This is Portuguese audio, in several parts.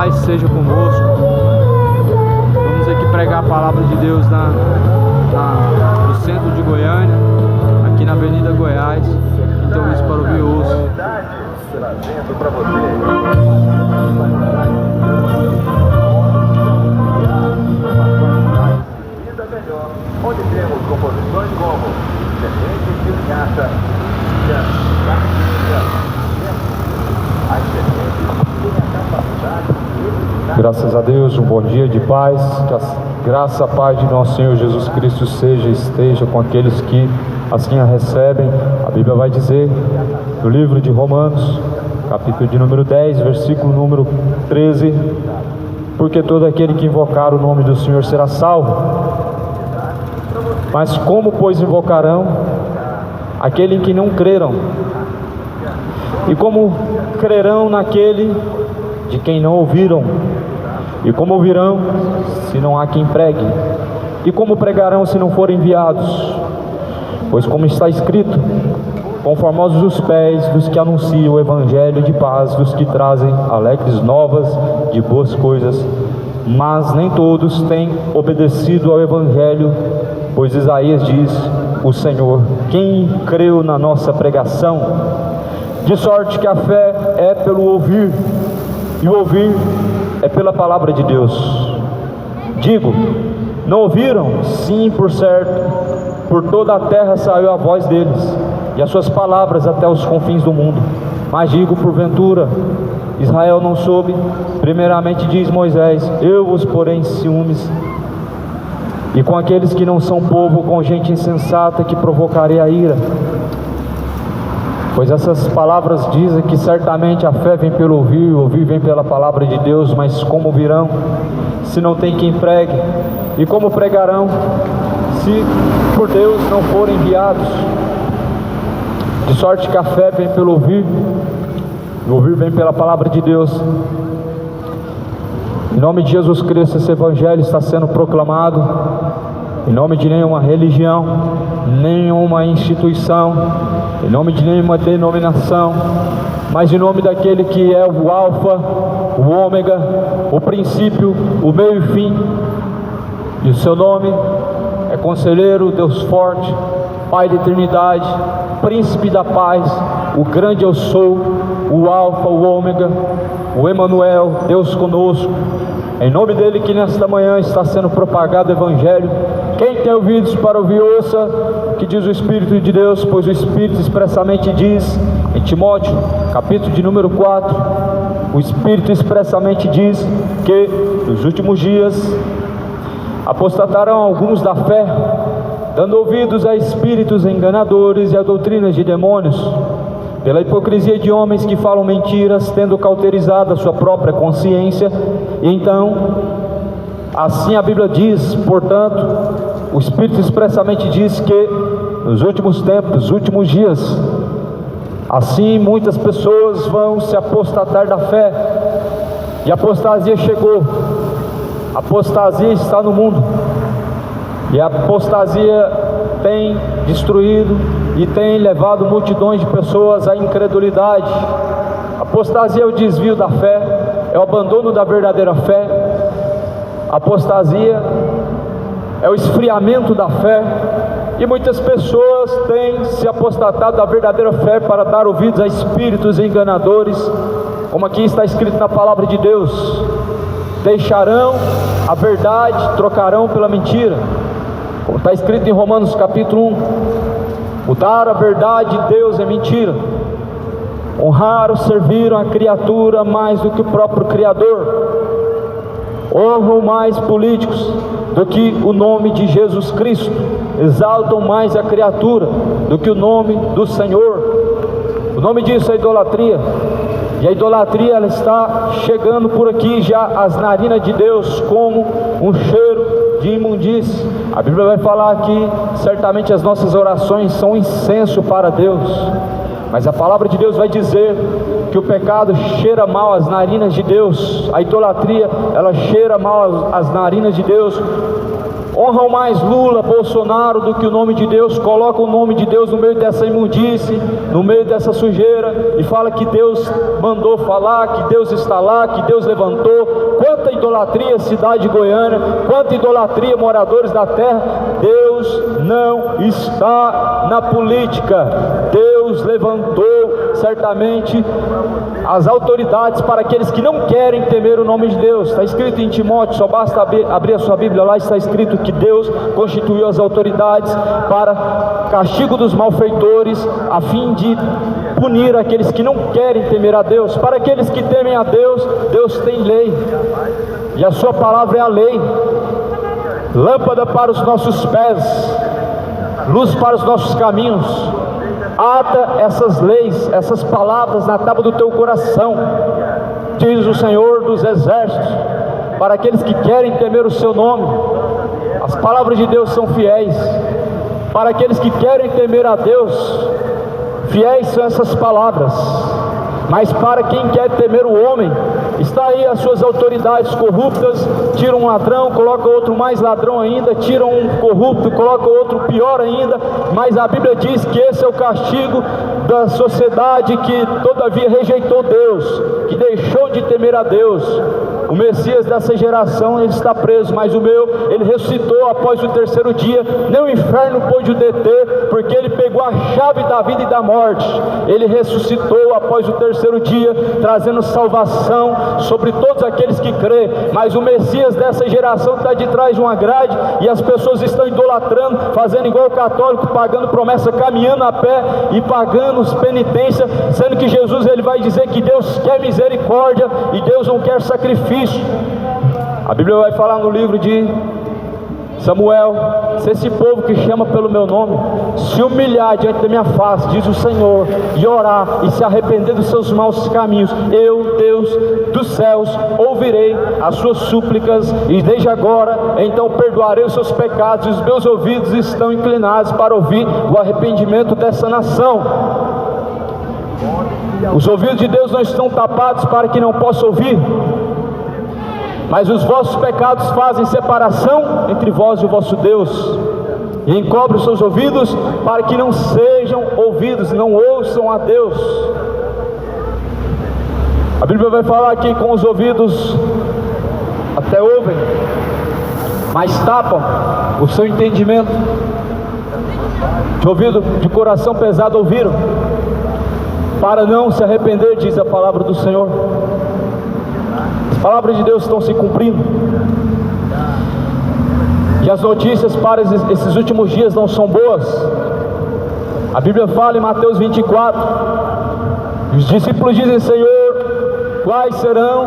paz seja convosco. Vamos aqui pregar a palavra de Deus no centro de Goiânia, aqui na Avenida Goiás. Então isso para ouvir ouço. Trazendo para você. Vida melhor, onde temos composições como semente de linhaça, as sementes têm a capacidade de... Graças a Deus, um bom dia de paz. Que a graça, a paz de nosso Senhor Jesus Cristo esteja com aqueles que assim a recebem. A Bíblia vai dizer no livro de Romanos, capítulo de número 10, versículo número 13: porque todo aquele que invocar o nome do Senhor será salvo. Mas como, pois, invocarão aquele em que não creram? E como crerão naquele de quem não ouviram? E como ouvirão se não há quem pregue? E como pregarão se não forem enviados? Pois como está escrito: conformosos os pés dos que anunciam o evangelho de paz, dos que trazem alegres novas de boas coisas. Mas nem todos têm obedecido ao evangelho, pois Isaías diz: o Senhor, quem creu na nossa pregação? De sorte que a fé é pelo ouvir, e o ouvir é pela palavra de Deus. Digo, não ouviram? Sim, por certo. Por toda a terra saiu a voz deles, e as suas palavras até os confins do mundo. Mas digo, porventura, Israel não soube? Primeiramente diz Moisés: eu vos porei em ciúmes, e com aqueles que não são povo, com gente insensata, que provocarei a ira. Pois essas palavras dizem que certamente a fé vem pelo ouvir, o ouvir vem pela palavra de Deus. Mas como virão, se não tem quem pregue? E como pregarão, se por Deus não forem enviados? De sorte que a fé vem pelo ouvir, e o ouvir vem pela palavra de Deus. Em nome de Jesus Cristo, esse evangelho está sendo proclamado, em nome de nenhuma religião, nenhuma instituição, em nome de nenhuma denominação, mas em nome daquele que é o Alfa, o Ômega, o princípio, o meio e fim. E o seu nome é Conselheiro, Deus forte, Pai da eternidade, Príncipe da paz, o grande eu sou, o Alfa, o Ômega, o Emanuel, Deus conosco. Em nome dele que nesta manhã está sendo propagado o evangelho. Quem tem ouvidos para ouvir, ouça o que diz o Espírito de Deus, pois o Espírito expressamente diz em Timóteo, capítulo de número 4, o Espírito expressamente diz que nos últimos dias apostatarão alguns da fé, dando ouvidos a espíritos enganadores e a doutrinas de demônios, pela hipocrisia de homens que falam mentiras, tendo cauterizado a sua própria consciência. E então, assim a Bíblia diz, portanto, o Espírito expressamente diz que nos últimos tempos, nos últimos dias, assim muitas pessoas vão se apostatar da fé, e a apostasia chegou, a apostasia está no mundo, e a apostasia tem destruído e tem levado multidões de pessoas à incredulidade. A apostasia é o desvio da fé, é o abandono da verdadeira fé. A apostasia é o esfriamento da fé, e muitas pessoas têm se apostatado da verdadeira fé para dar ouvidos a espíritos enganadores, como aqui está escrito na palavra de Deus: deixarão a verdade, trocarão pela mentira, como está escrito em Romanos capítulo 1. Mudar a verdade de Deus é mentira. Honraram, serviram a criatura mais do que o próprio Criador. Honram mais políticos do que o nome de Jesus Cristo. Exaltam mais a criatura do que o nome do Senhor. O nome disso é idolatria. E a idolatria, ela está chegando por aqui já às narinas de Deus como um cheiro de imundície. A Bíblia vai falar que certamente as nossas orações são incenso para Deus, mas a palavra de Deus vai dizer que o pecado cheira mal às narinas de Deus. A idolatria, ela cheira mal às narinas de Deus, honram mais Lula, Bolsonaro do que o nome de Deus, colocam o nome de Deus no meio dessa imundície, no meio dessa sujeira, e fala que Deus mandou falar, que Deus está lá, que Deus levantou. Quanta idolatria, cidade de Goiânia, quanta idolatria, moradores da terra. Deus não está na política. Deus levantou certamente as autoridades para aqueles que não querem temer o nome de Deus. Está escrito em Timóteo, só basta abrir a sua Bíblia, lá está escrito que Deus constituiu as autoridades para castigo dos malfeitores, a fim de punir aqueles que não querem temer a Deus. Para aqueles que temem a Deus, Deus tem lei, e a sua palavra é a lei, lâmpada para os nossos pés, luz para os nossos caminhos. Ata essas leis, essas palavras na tábua do teu coração, diz o Senhor dos exércitos, para aqueles que querem temer o seu nome. As palavras de Deus são fiéis. Para aqueles que querem temer a Deus, fiéis são essas palavras. Mas para quem quer temer o homem, está aí as suas autoridades corruptas. Tiram um ladrão, colocam outro mais ladrão ainda, tiram um corrupto, colocam outro pior ainda. Mas a Bíblia diz que esse é o castigo da sociedade que todavia rejeitou Deus, que deixou de temer a Deus. O Messias dessa geração, ele está preso, mas o meu, ele ressuscitou após o terceiro dia. Nem o inferno pôde o deter, porque ele pegou a chave da vida e da morte. Ele ressuscitou após o terceiro dia, trazendo salvação sobre todos aqueles que crê. Mas o Messias dessa geração está de trás de uma grade, e as pessoas estão idolatrando, fazendo igual o católico, pagando promessa, caminhando a pé e pagando penitência, sendo que Jesus, ele vai dizer que Deus quer misericórdia e Deus não quer sacrifício. A Bíblia vai falar no livro de Samuel: se esse povo que chama pelo meu nome se humilhar diante da minha face, diz o Senhor, e orar e se arrepender dos seus maus caminhos, eu, Deus dos céus, ouvirei as suas súplicas, e desde agora então perdoarei os seus pecados, e os meus ouvidos estão inclinados para ouvir o arrependimento dessa nação. Os ouvidos de Deus não estão tapados para que não possa ouvir, mas os vossos pecados fazem separação entre vós e o vosso Deus, e encobre os seus ouvidos para que não sejam ouvidos, não ouçam a Deus. A Bíblia vai falar que com os ouvidos até ouvem, mas tapam o seu entendimento. De ouvido, de coração pesado ouviram, para não se arrepender, diz a palavra do Senhor. As palavras de Deus estão se cumprindo, e as notícias para esses últimos dias não são boas. A Bíblia fala em Mateus 24, os discípulos dizem: Senhor, quais serão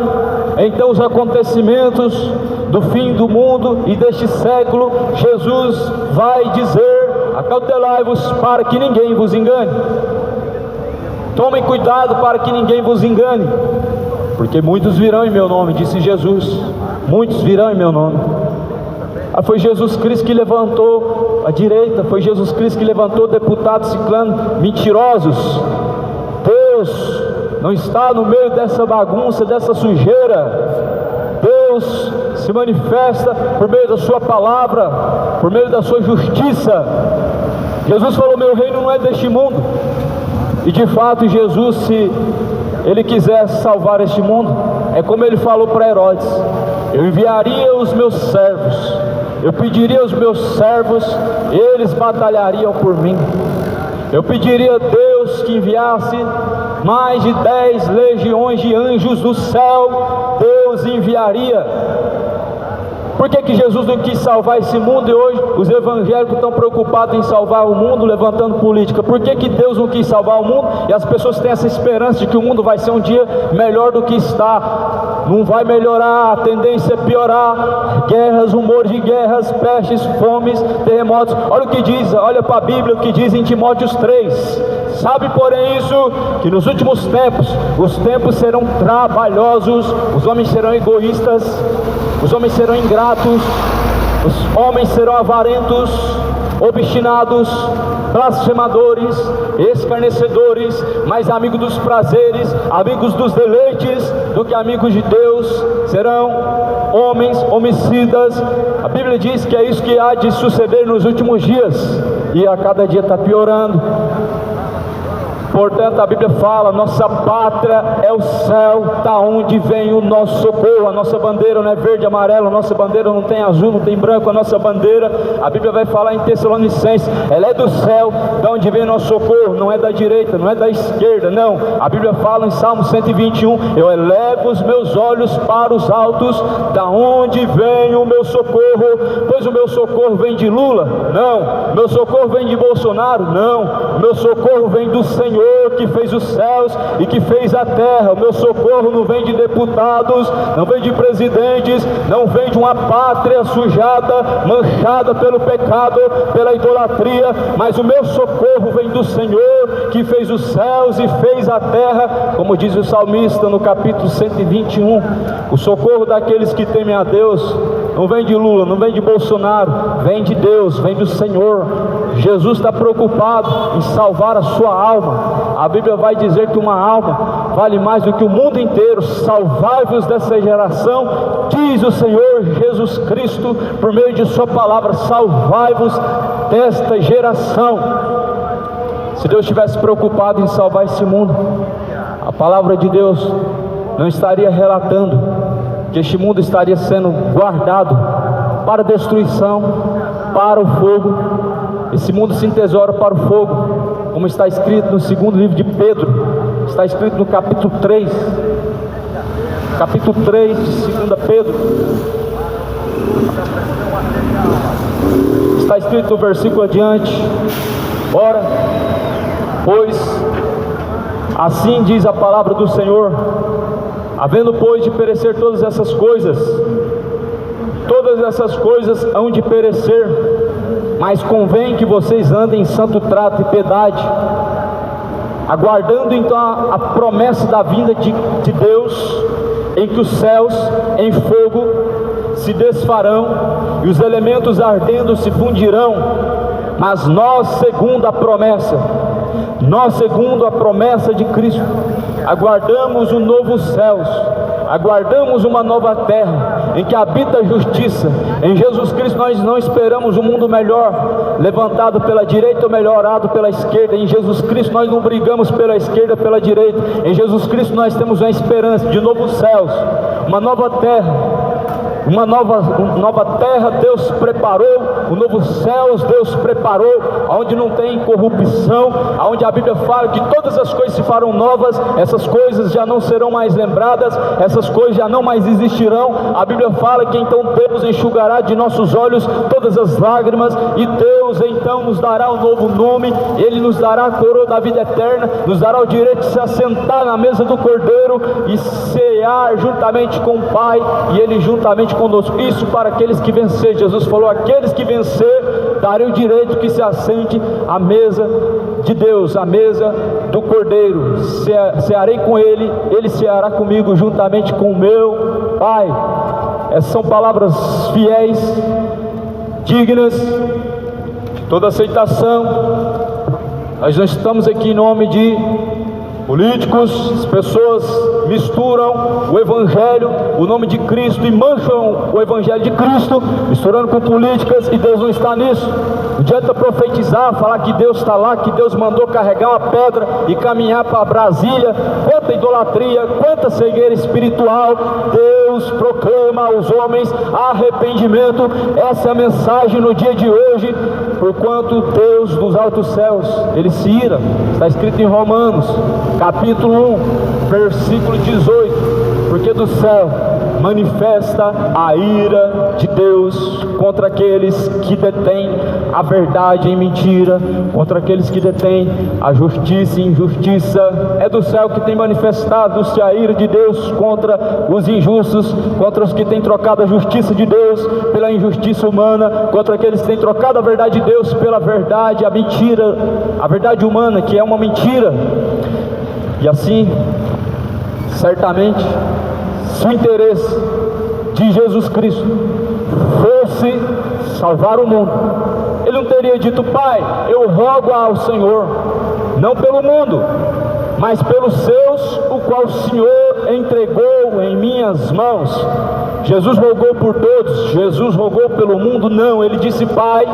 então os acontecimentos do fim do mundo e deste século? Jesus vai dizer: acautelai-vos para que ninguém vos engane. Tomem cuidado para que ninguém vos engane, porque muitos virão em meu nome, disse Jesus. Muitos virão em meu nome. Foi Jesus Cristo que levantou a direita, foi Jesus Cristo que levantou deputados ciclano mentirosos. Deus não está no meio dessa bagunça, dessa sujeira. Deus se manifesta por meio da sua palavra, por meio da sua justiça. Jesus falou: meu reino não é deste mundo. E de fato Jesus, se ele quisesse salvar este mundo, é como ele falou para Herodes: eu enviaria os meus servos, eu pediria aos meus servos, eles batalhariam por mim. Eu pediria a Deus que enviasse mais de 10 legiões de anjos do céu. Deus enviaria. Por que Jesus não quis salvar esse mundo, e hoje os evangélicos estão preocupados em salvar o mundo, levantando política? Por que Deus não quis salvar o mundo, e as pessoas têm essa esperança de que o mundo vai ser um dia melhor do que está? Não vai melhorar, a tendência é piorar. Guerras, rumores de guerras, pestes, fomes, terremotos. Olha o que diz, olha para a Bíblia, o que diz em Timóteo 3. Sabe, porém, isso, que nos últimos tempos, os tempos serão trabalhosos, os homens serão egoístas, os homens serão ingratos, os homens serão avarentos, obstinados, blasfemadores, escarnecedores, mais amigos dos prazeres, amigos dos deleites, do que amigos de Deus, serão homens homicidas. A Bíblia diz que é isso que há de suceder nos últimos dias, e a cada dia está piorando. Portanto, a Bíblia fala: nossa pátria é o céu, da onde vem o nosso socorro. A nossa bandeira não é verde e amarelo, a nossa bandeira não tem azul, não tem branco. A nossa bandeira, a Bíblia vai falar em Tessalonicenses, ela é do céu, da onde vem o nosso socorro. Não é da direita, não é da esquerda, não. A Bíblia fala em Salmo 121, eu elevo os meus olhos para os altos, da onde vem o meu socorro. Pois o meu socorro vem de Lula? Não. Meu socorro vem de Bolsonaro? Não. Meu socorro vem do Senhor, que fez os céus e que fez a terra. O meu socorro não vem de deputados, não vem de presidentes, não vem de uma pátria sujada, manchada pelo pecado, pela idolatria, mas o meu socorro vem do Senhor, que fez os céus e fez a terra, como diz o salmista no capítulo 121. O socorro daqueles que temem a Deus não vem de Lula, não vem de Bolsonaro, vem de Deus, vem do Senhor. Jesus está preocupado em salvar a sua alma. A Bíblia vai dizer que uma alma vale mais do que o mundo inteiro. Salvai-vos dessa geração, diz o Senhor Jesus Cristo por meio de sua palavra. Salvai-vos desta geração. Se Deus estivesse preocupado em salvar esse mundo, a palavra de Deus não estaria relatando que este mundo estaria sendo guardado para destruição, para o fogo. Esse mundo se entesoura para o fogo, como está escrito no segundo livro de Pedro, está escrito no capítulo 3 de 2 Pedro, está escrito no versículo adiante: ora, pois, assim diz a palavra do Senhor, havendo pois de perecer todas essas coisas hão de perecer, mas convém que vocês andem em santo trato e piedade, aguardando então a promessa da vinda de Deus, em que os céus em fogo se desfarão e os elementos ardendo se fundirão. Mas nós, segundo a promessa de Cristo, aguardamos um novo céus, aguardamos uma nova terra, em que habita a justiça. Em Jesus Cristo nós não esperamos um mundo melhor, levantado pela direita ou melhorado pela esquerda. Em Jesus Cristo nós não brigamos pela esquerda, pela direita. Em Jesus Cristo nós temos uma esperança de novos céus, uma nova terra. Uma nova terra Deus preparou, um novo céus Deus preparou, onde não tem corrupção, onde a Bíblia fala que todas as coisas se farão novas. Essas coisas já não serão mais lembradas, essas coisas já não mais existirão. A Bíblia fala que então Deus enxugará de nossos olhos todas as lágrimas, e Deus então nos dará um novo nome. Ele nos dará a coroa da vida eterna, nos dará o direito de se assentar na mesa do Cordeiro e cear juntamente com o Pai, e Ele juntamente conosco. Isso para aqueles que vencer. Jesus falou: aqueles que vencer, darei o direito que se assente à mesa de Deus, à mesa do Cordeiro. Cearei com ele, ele ceará comigo juntamente com o meu Pai. Essas são palavras fiéis, dignas de toda aceitação. Nós não estamos aqui em nome de políticos. As pessoas misturam o Evangelho, o nome de Cristo, e mancham o Evangelho de Cristo, misturando com políticas, e Deus não está nisso. Não adianta profetizar, falar que Deus está lá, que Deus mandou carregar uma pedra e caminhar para Brasília. Quanta idolatria, quanta cegueira espiritual. Deus proclama aos homens arrependimento. Essa é a mensagem no dia de hoje. Porquanto Deus dos altos céus, Ele se ira. Está escrito em Romanos capítulo 1, versículo 18: porque do céu manifesta a ira de Deus contra aqueles que detêm a verdade em mentira, contra aqueles que detêm a justiça em injustiça. É do céu que tem manifestado-se a ira de Deus contra os injustos, contra os que têm trocado a justiça de Deus pela injustiça humana, contra aqueles que têm trocado a verdade de Deus pela verdade, a mentira, a verdade humana, que é uma mentira. E assim, certamente, se o interesse de Jesus Cristo fosse salvar o mundo, Ele não teria dito: Pai, eu rogo ao Senhor, não pelo mundo, mas pelos seus, o qual o Senhor entregou deu em minhas mãos. Jesus rogou por todos, Jesus rogou pelo mundo? Não. Ele disse: Pai,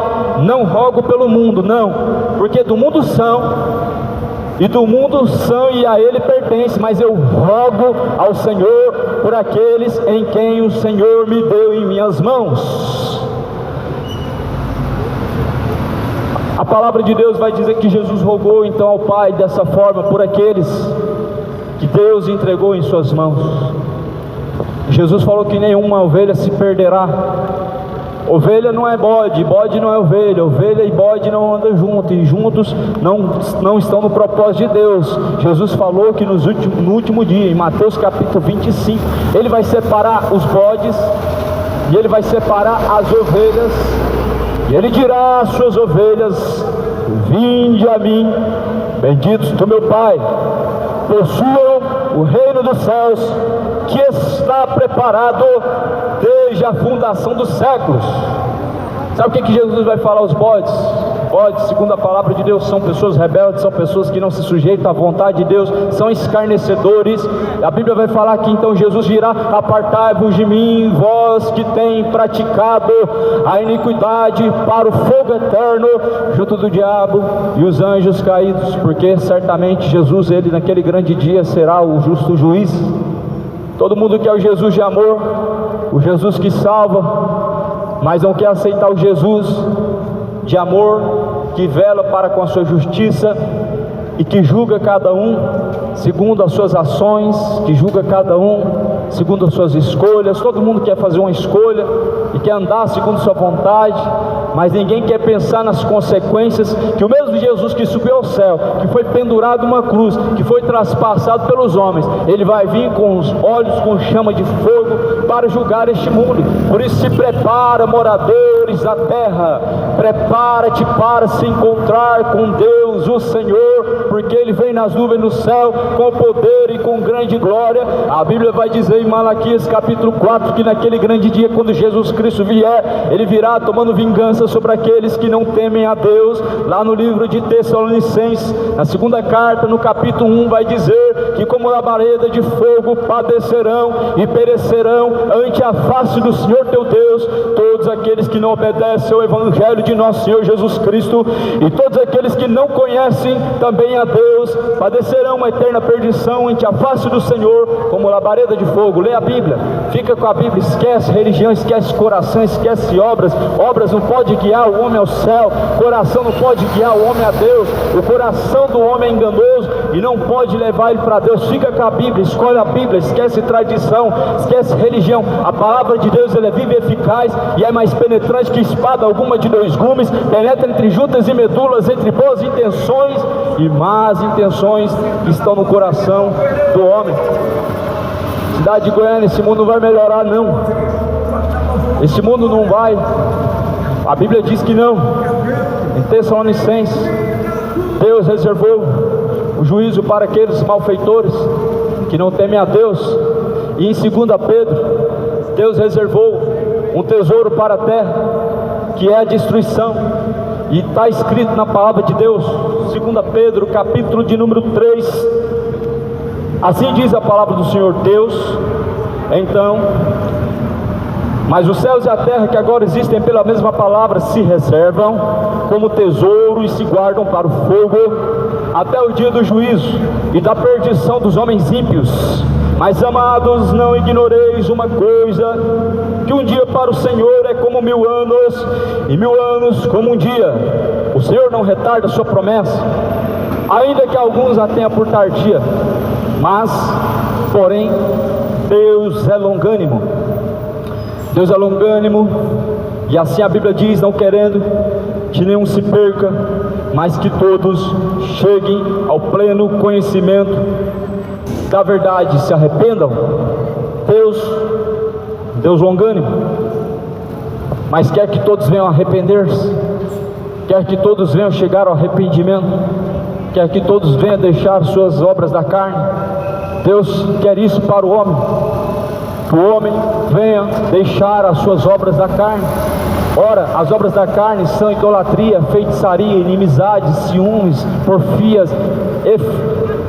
não rogo pelo mundo, não, porque do mundo são, e a Ele pertence, mas eu rogo ao Senhor por aqueles em quem o Senhor me deu em minhas mãos. A palavra de Deus vai dizer que Jesus rogou então ao Pai dessa forma por aqueles que Deus entregou em suas mãos. Jesus falou que nenhuma ovelha se perderá. Ovelha não é bode, bode não é ovelha, ovelha e bode não andam juntos, e juntos não estão no propósito de Deus. Jesus falou que no último dia, em Mateus capítulo 25, Ele vai separar os bodes e Ele vai separar as ovelhas, e Ele dirá às suas ovelhas: vinde a mim, benditos do meu Pai, possuam o reino dos céus, que está preparado desde a fundação dos séculos. Sabe o que Jesus vai falar aos bodes? Bodes, segundo a palavra de Deus, são pessoas rebeldes, são pessoas que não se sujeitam à vontade de Deus, são escarnecedores. A Bíblia vai falar que então Jesus dirá: apartai-vos de mim, vós que tem praticado a iniquidade, para o fogo eterno, junto do diabo e os anjos caídos, porque certamente Jesus, Ele naquele grande dia será o justo juiz. Todo mundo quer o Jesus de amor, o Jesus que salva, mas não quer aceitar o Jesus de amor, que vela para com a sua justiça e que julga cada um segundo as suas ações, que julga cada um segundo as suas escolhas. Todo mundo quer fazer uma escolha e quer andar segundo sua vontade, mas ninguém quer pensar nas consequências que o mesmo Jesus que subiu ao céu, que foi pendurado numa cruz, que foi traspassado pelos homens, Ele vai vir com os olhos com chama de fogo para julgar este mundo. Por isso se prepara, moradores da terra, prepara-te para se encontrar com Deus, o Senhor, porque Ele vem nas nuvens do céu com poder e com grande glória. A Bíblia vai dizer em Malaquias capítulo 4 que naquele grande dia, quando Jesus Cristo vier, Ele virá tomando vingança sobre aqueles que não temem a Deus. Lá no livro de Tessalonicenses, na segunda carta, no capítulo 1, vai dizer que como labareda de fogo padecerão e perecerão ante a face do Senhor teu Deus todos aqueles que não obedecem ao Evangelho de nosso Senhor Jesus Cristo, e todos aqueles que não conhecem também a Deus padecerão uma eterna perdição ante a face do Senhor como labareda de fogo. Lê a Bíblia, fica com a Bíblia, esquece religião, esquece coração, esquece obras. Obras não pode guiar o homem ao céu, coração não pode guiar o homem a Deus. O coração do homem é enganoso e não pode levar ele para Deus. Fica com a Bíblia, escolhe a Bíblia, esquece tradição, esquece religião. A palavra de Deus, ela é viva e eficaz e é mais penetrante que espada alguma de dois gumes, penetra entre juntas e medulas, entre boas intenções e más intenções que estão no coração do homem. Cidade de Goiânia, esse mundo não vai melhorar, não. Esse mundo não vai. A Bíblia diz que não. Em Tessalonicenses, Deus reservou o juízo para aqueles malfeitores que não temem a Deus. E em 2 Pedro, Deus reservou um tesouro para a terra, que é a destruição. E está escrito na palavra de Deus, 2 Pedro, capítulo de número 3, assim diz a palavra do Senhor Deus: então, mas os céus e a terra que agora existem pela mesma palavra se reservam como tesouro e se guardam para o fogo até o dia do juízo e da perdição dos homens ímpios. Mas amados, não ignoreis uma coisa, que um dia para o Senhor é como 1000 anos, e 1000 anos como um dia. O Senhor não retarda a sua promessa, ainda que alguns a tenham por tardia, mas, porém, Deus é longânimo. Deus é longânimo, e assim a Bíblia diz, não querendo que nenhum se perca, mas que todos cheguem ao pleno conhecimento da verdade, se arrependam. Deus longânimo, mas quer que todos venham arrepender-se, quer que todos venham chegar ao arrependimento, quer que todos venham deixar suas obras da carne. Deus quer isso para o homem, que o homem venha deixar as suas obras da carne. Ora, as obras da carne são idolatria, feitiçaria, inimizade, ciúmes, porfias,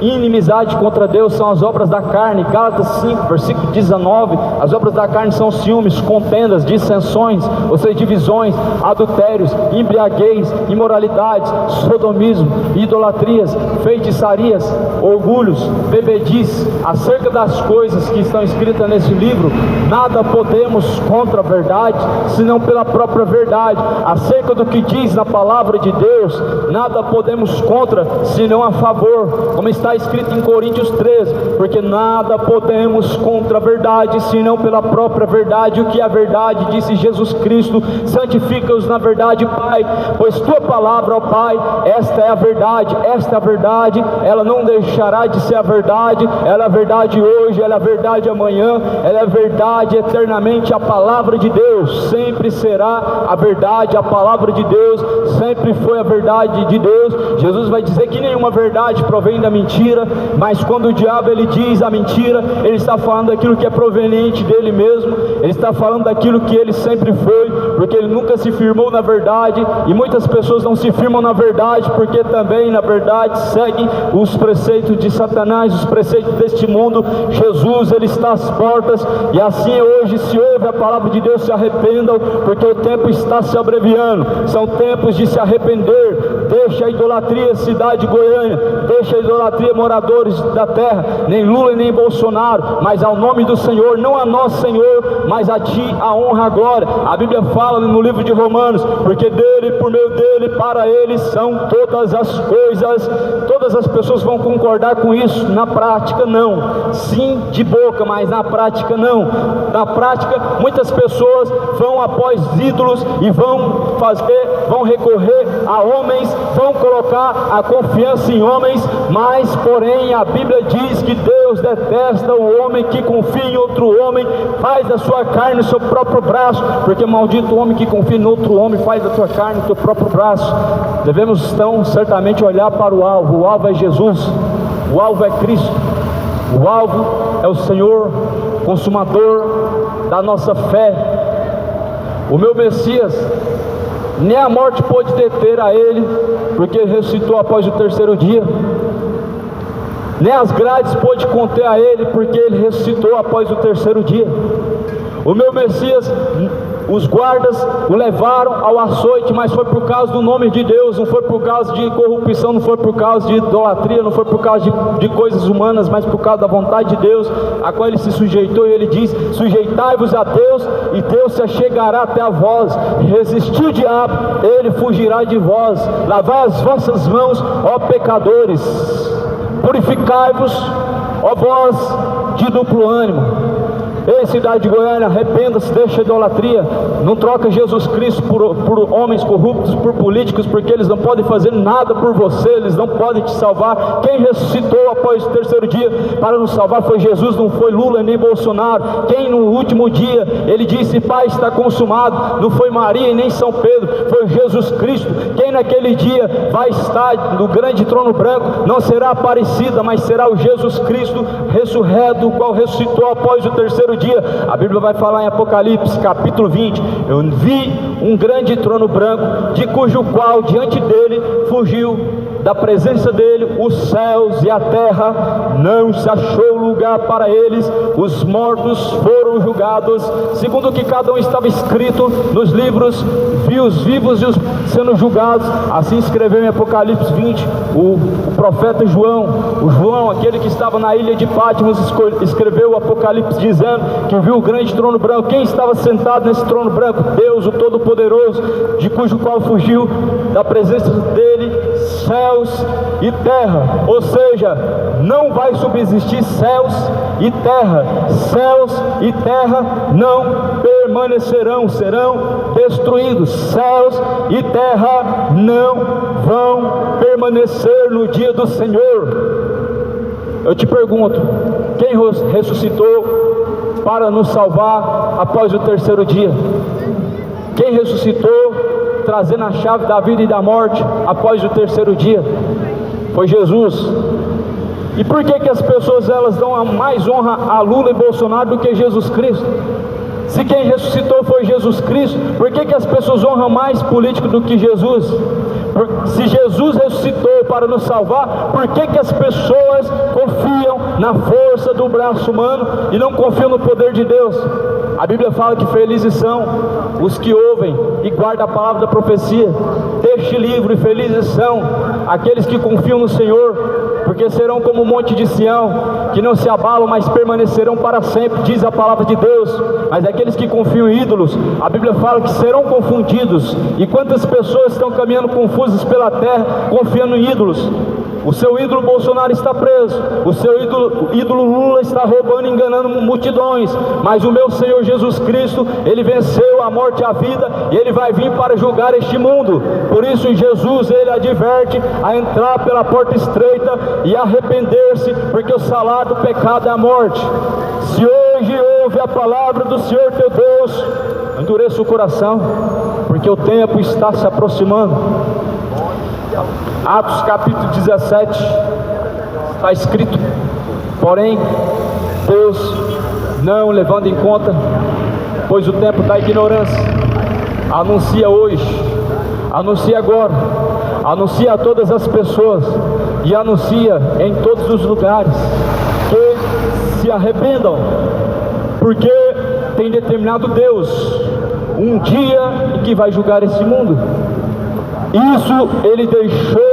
inimizade contra Deus são as obras da carne. Gálatas 5, versículo 19, as obras da carne são ciúmes, contendas, dissensões, ou seja, divisões, adultérios, embriaguez, imoralidades, sodomismo, idolatrias, feitiçarias, orgulhos, bebediz. Acerca das coisas que estão escritas nesse livro, nada podemos contra a verdade, senão pela própria verdade. Acerca do que diz na palavra de Deus, nada podemos contra, senão a favor, como está escrito em Coríntios 13, porque nada podemos contra a verdade, senão pela própria verdade. O que é a verdade? Disse Jesus Cristo: santifica-os na verdade, Pai, pois tua palavra, ó Pai, esta é a verdade. Esta é a verdade, ela não deixará de ser a verdade. Ela é a verdade hoje, ela é a verdade amanhã, ela é a verdade eternamente. A palavra de Deus sempre será a verdade. A palavra de Deus sempre foi a verdade de Deus. Jesus vai dizer que nenhuma verdade provém da mentira, mas quando o diabo ele diz a mentira, ele está falando daquilo que é proveniente dele mesmo. Ele está falando daquilo que ele sempre foi, porque ele nunca se firmou na verdade. E muitas pessoas não se firmam na verdade porque também na verdade seguem os preceitos de Satanás, os preceitos deste mundo. Jesus, ele está às portas, e assim hoje, se ouve a palavra de Deus, se arrependam, porque o tempo está se abreviando. São tempos de se arrepender. Deixa a idolatria, cidade de Goiânia, deixa a idolatria, moradores da terra, nem Lula nem Bolsonaro, mas ao nome do Senhor, não a nós, Senhor, mas a Ti a honra, a glória. A Bíblia fala no livro de Romanos: porque dele, por meio dele, para ele são todas as coisas. Todas as pessoas vão concordar com isso, na prática não. Sim, de boca, mas na prática não. Na prática, muitas pessoas vão após ídolos e vão recorrer a homens, vão colocar a confiança em homens, mas porém a Bíblia diz que Deus detesta o homem que confia em outro homem, faz da sua carne o seu próprio braço, porque maldito o homem que confia em outro homem, faz da tua carne o teu próprio braço. Devemos então certamente olhar para o alvo. O alvo é Jesus, o alvo é Cristo, o alvo é o Senhor, consumador da nossa fé. O meu Messias, nem a morte pôde deter a ele, porque ele ressuscitou após o terceiro dia. Nem as grades pôde conter a ele, porque ele ressuscitou após o terceiro dia. O meu Messias, os guardas o levaram ao açoite, mas foi por causa do nome de Deus, não foi por causa de corrupção, não foi por causa de idolatria, não foi por causa de coisas humanas, mas por causa da vontade de Deus, a qual ele se sujeitou. E ele diz: sujeitai-vos a Deus, e Deus se achegará até a vós. Resistir o diabo, ele fugirá de vós. Lavai as vossas mãos, ó pecadores, purificai-vos, ó vós de duplo ânimo. Ei, cidade de Goiânia, arrependa-se, deixa a idolatria. Não troca Jesus Cristo por homens corruptos, por políticos, porque eles não podem fazer nada por você, eles não podem te salvar. Quem ressuscitou após o terceiro dia para nos salvar foi Jesus, não foi Lula nem Bolsonaro. Quem no último dia ele disse: Pai, está consumado, não foi Maria e nem São Pedro, foi Jesus Cristo. Quem naquele dia vai estar no grande trono branco não será Aparecida, mas será o Jesus Cristo ressurreto, o qual ressuscitou após o terceiro dia. A Bíblia vai falar em Apocalipse capítulo 20: eu vi um grande trono branco, de cujo qual diante dele fugiu da presença dele os céus e a terra, não se achou lugar para eles. Os mortos foram julgados segundo o que cada um estava escrito nos livros. Vi os vivos e os sendo julgados. Assim escreveu em Apocalipse 20 o profeta João. O João, aquele que estava na ilha de Patmos, escreveu o Apocalipse dizendo que viu o grande trono branco. Quem estava sentado nesse trono branco? Deus, o Todo-Poderoso, de cujo qual fugiu da presença dele céus e terra. Ou seja, não vai subsistir céus e terra. Céus e terra não permanecerão, serão destruídos. Céus e terra não vão permanecer no dia do Senhor. Eu te pergunto, quem ressuscitou para nos salvar após o terceiro dia? Quem ressuscitou trazendo a chave da vida e da morte após o terceiro dia? Foi Jesus. E por que as pessoas elas dão mais honra a Lula e Bolsonaro do que Jesus Cristo? Se quem ressuscitou foi Jesus Cristo, por que as pessoas honram mais político do que Jesus? Se Jesus ressuscitou para nos salvar, por que as pessoas confiam na força do braço humano e não confiam no poder de Deus? A Bíblia fala que felizes são os que ouvem e guardam a palavra da profecia deste livro, e felizes são aqueles que confiam no Senhor, porque serão como o monte de Sião, que não se abalam, mas permanecerão para sempre, diz a palavra de Deus. Mas aqueles que confiam em ídolos, a Bíblia fala que serão confundidos. E quantas pessoas estão caminhando confusas pela terra, confiando em ídolos? O seu ídolo Bolsonaro está preso, o seu ídolo Lula está roubando e enganando multidões, mas o meu Senhor Jesus Cristo, Ele venceu a morte e a vida, e Ele vai vir para julgar este mundo. Por isso em Jesus Ele adverte a entrar pela porta estreita e arrepender-se, porque o salário do pecado é a morte. Se hoje ouve a palavra do Senhor teu Deus, endureça o coração, porque o tempo está se aproximando. Atos capítulo 17 está escrito: porém Deus, não levando em conta, pois o tempo da ignorância, anuncia hoje, anuncia agora, anuncia a todas as pessoas, e anuncia em todos os lugares, que se arrependam, porque tem determinado Deus um dia em que vai julgar esse mundo. Isso Ele deixou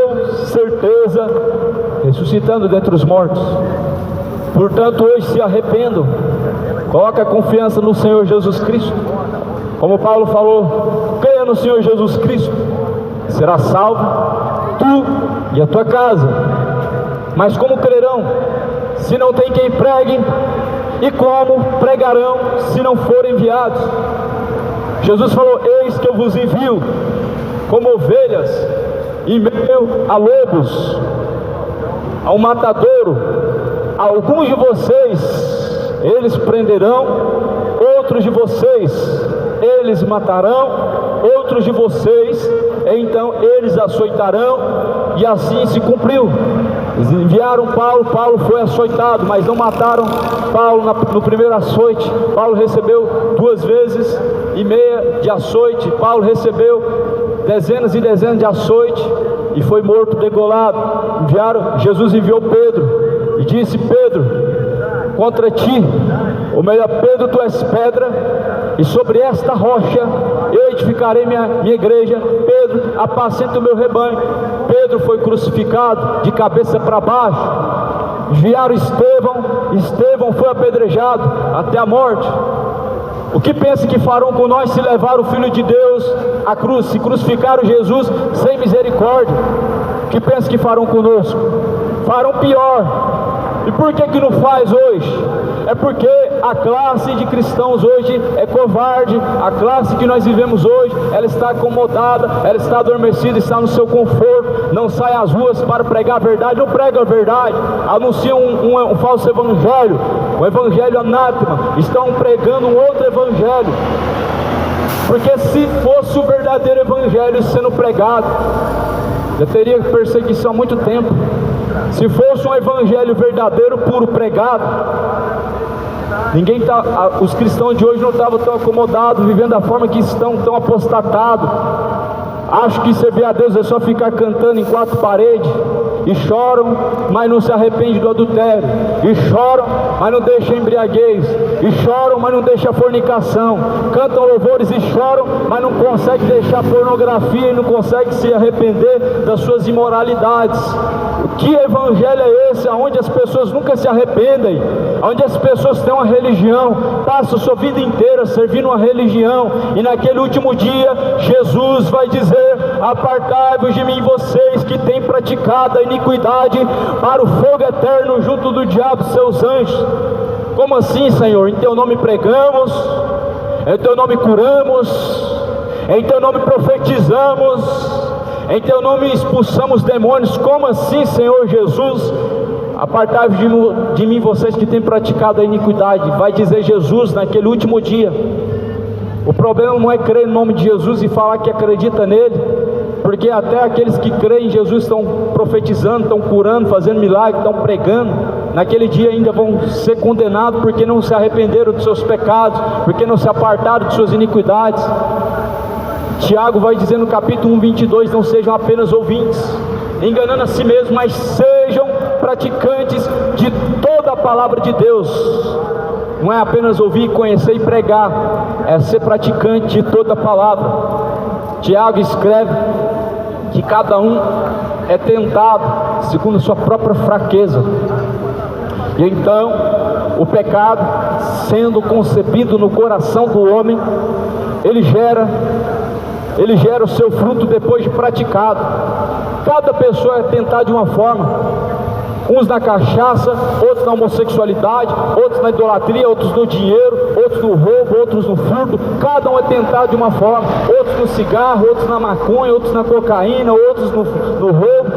certeza, ressuscitando dentre os mortos. Portanto, hoje se arrependam, coloque a confiança no Senhor Jesus Cristo. Como Paulo falou, creia no Senhor Jesus Cristo, será salvo tu e a tua casa. Mas como crerão, se não tem quem pregue? E como pregarão, se não forem enviados? Jesus falou: eis que eu vos envio como ovelhas em meio a lobos, a um matadouro. Alguns de vocês eles prenderão, outros de vocês eles matarão, outros de vocês então eles açoitarão. E assim se cumpriu. Eles enviaram Paulo, Paulo foi açoitado, mas não mataram Paulo no primeiro açoite. Paulo recebeu 2,5 vezes de açoite. Paulo recebeu dezenas e dezenas de açoite e foi morto, degolado. Jesus enviou Pedro e disse: Pedro, contra ti, ou melhor, Pedro, tu és pedra, e sobre esta rocha eu edificarei minha igreja. Pedro, apacenta o meu rebanho. Pedro foi crucificado de cabeça para baixo. Enviaram Estevão foi apedrejado até a morte. O que pensa que farão com nós se levar o Filho de Deus à cruz, se crucificaram Jesus sem misericórdia? O que pensa que farão conosco? Farão pior. E por que não faz hoje? É porque a classe de cristãos hoje é covarde. A classe que nós vivemos hoje, ela está acomodada, ela está adormecida, está no seu conforto, não sai às ruas para pregar a verdade, não prega a verdade, anunciam um falso evangelho, um evangelho anátema, estão pregando um outro evangelho. Porque se fosse o verdadeiro evangelho sendo pregado, já teria perseguição há muito tempo. Se fosse um evangelho verdadeiro, puro, pregado, os cristãos de hoje não estavam tão acomodados, vivendo da forma que estão, tão apostatados. Acho que servir a Deus é só ficar cantando em 4 paredes, e choram, mas não se arrependem do adultério, e choram, mas não deixam a embriaguez, e choram, mas não deixam a fornicação, cantam louvores e choram, mas não conseguem deixar a pornografia, e não conseguem se arrepender das suas imoralidades. Que evangelho é esse, onde as pessoas nunca se arrependem, onde as pessoas têm uma religião, passam sua vida inteira servindo uma religião, e naquele último dia, Jesus vai dizer: apartai-vos de mim, vocês que têm praticado a iniquidade, para o fogo eterno junto do diabo e seus anjos. Como assim, Senhor? Em teu nome pregamos, em teu nome curamos, em teu nome profetizamos, em teu nome expulsamos demônios. Como assim, Senhor Jesus? Apartai-vos de mim, vocês que têm praticado a iniquidade, vai dizer Jesus naquele último dia. O problema não é crer no nome de Jesus e falar que acredita nele, porque até aqueles que creem em Jesus estão profetizando, estão curando, fazendo milagres, estão pregando. Naquele dia ainda vão ser condenados porque não se arrependeram dos seus pecados, porque não se apartaram de suas iniquidades. Tiago vai dizer no capítulo 1:22, não sejam apenas ouvintes, enganando a si mesmos, mas sejam praticantes de toda a palavra de Deus. Não é apenas ouvir, conhecer e pregar, é ser praticante de toda a palavra. Tiago escreve que cada um é tentado segundo sua própria fraqueza. E então, o pecado, sendo concebido no coração do homem, ele gera o seu fruto depois de praticado. Cada pessoa é tentada de uma forma. Uns na cachaça, outros na homossexualidade, outros na idolatria, outros no dinheiro, outros no roubo, outros no furto. Cada um é tentado de uma forma. Outros no cigarro, outros na maconha, outros na cocaína, outros no roubo.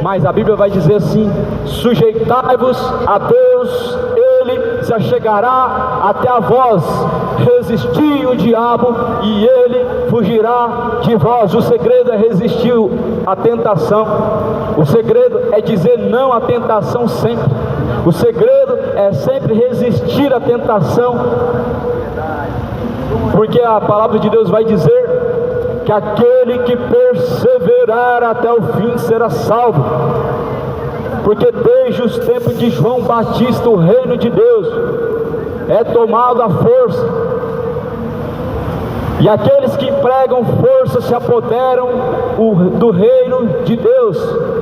Mas a Bíblia vai dizer assim: sujeitai-vos a Deus, Ele se achegará até a vós. Resisti o diabo e ele fugirá de vós. O segredo é resistir à tentação. O segredo é dizer não à tentação sempre. O segredo é sempre resistir à tentação, porque a palavra de Deus vai dizer que aquele que perseverar até o fim será salvo. Porque desde os tempos de João Batista o reino de Deus é tomado à força, e aqueles que empregam força se apoderam do reino de Deus.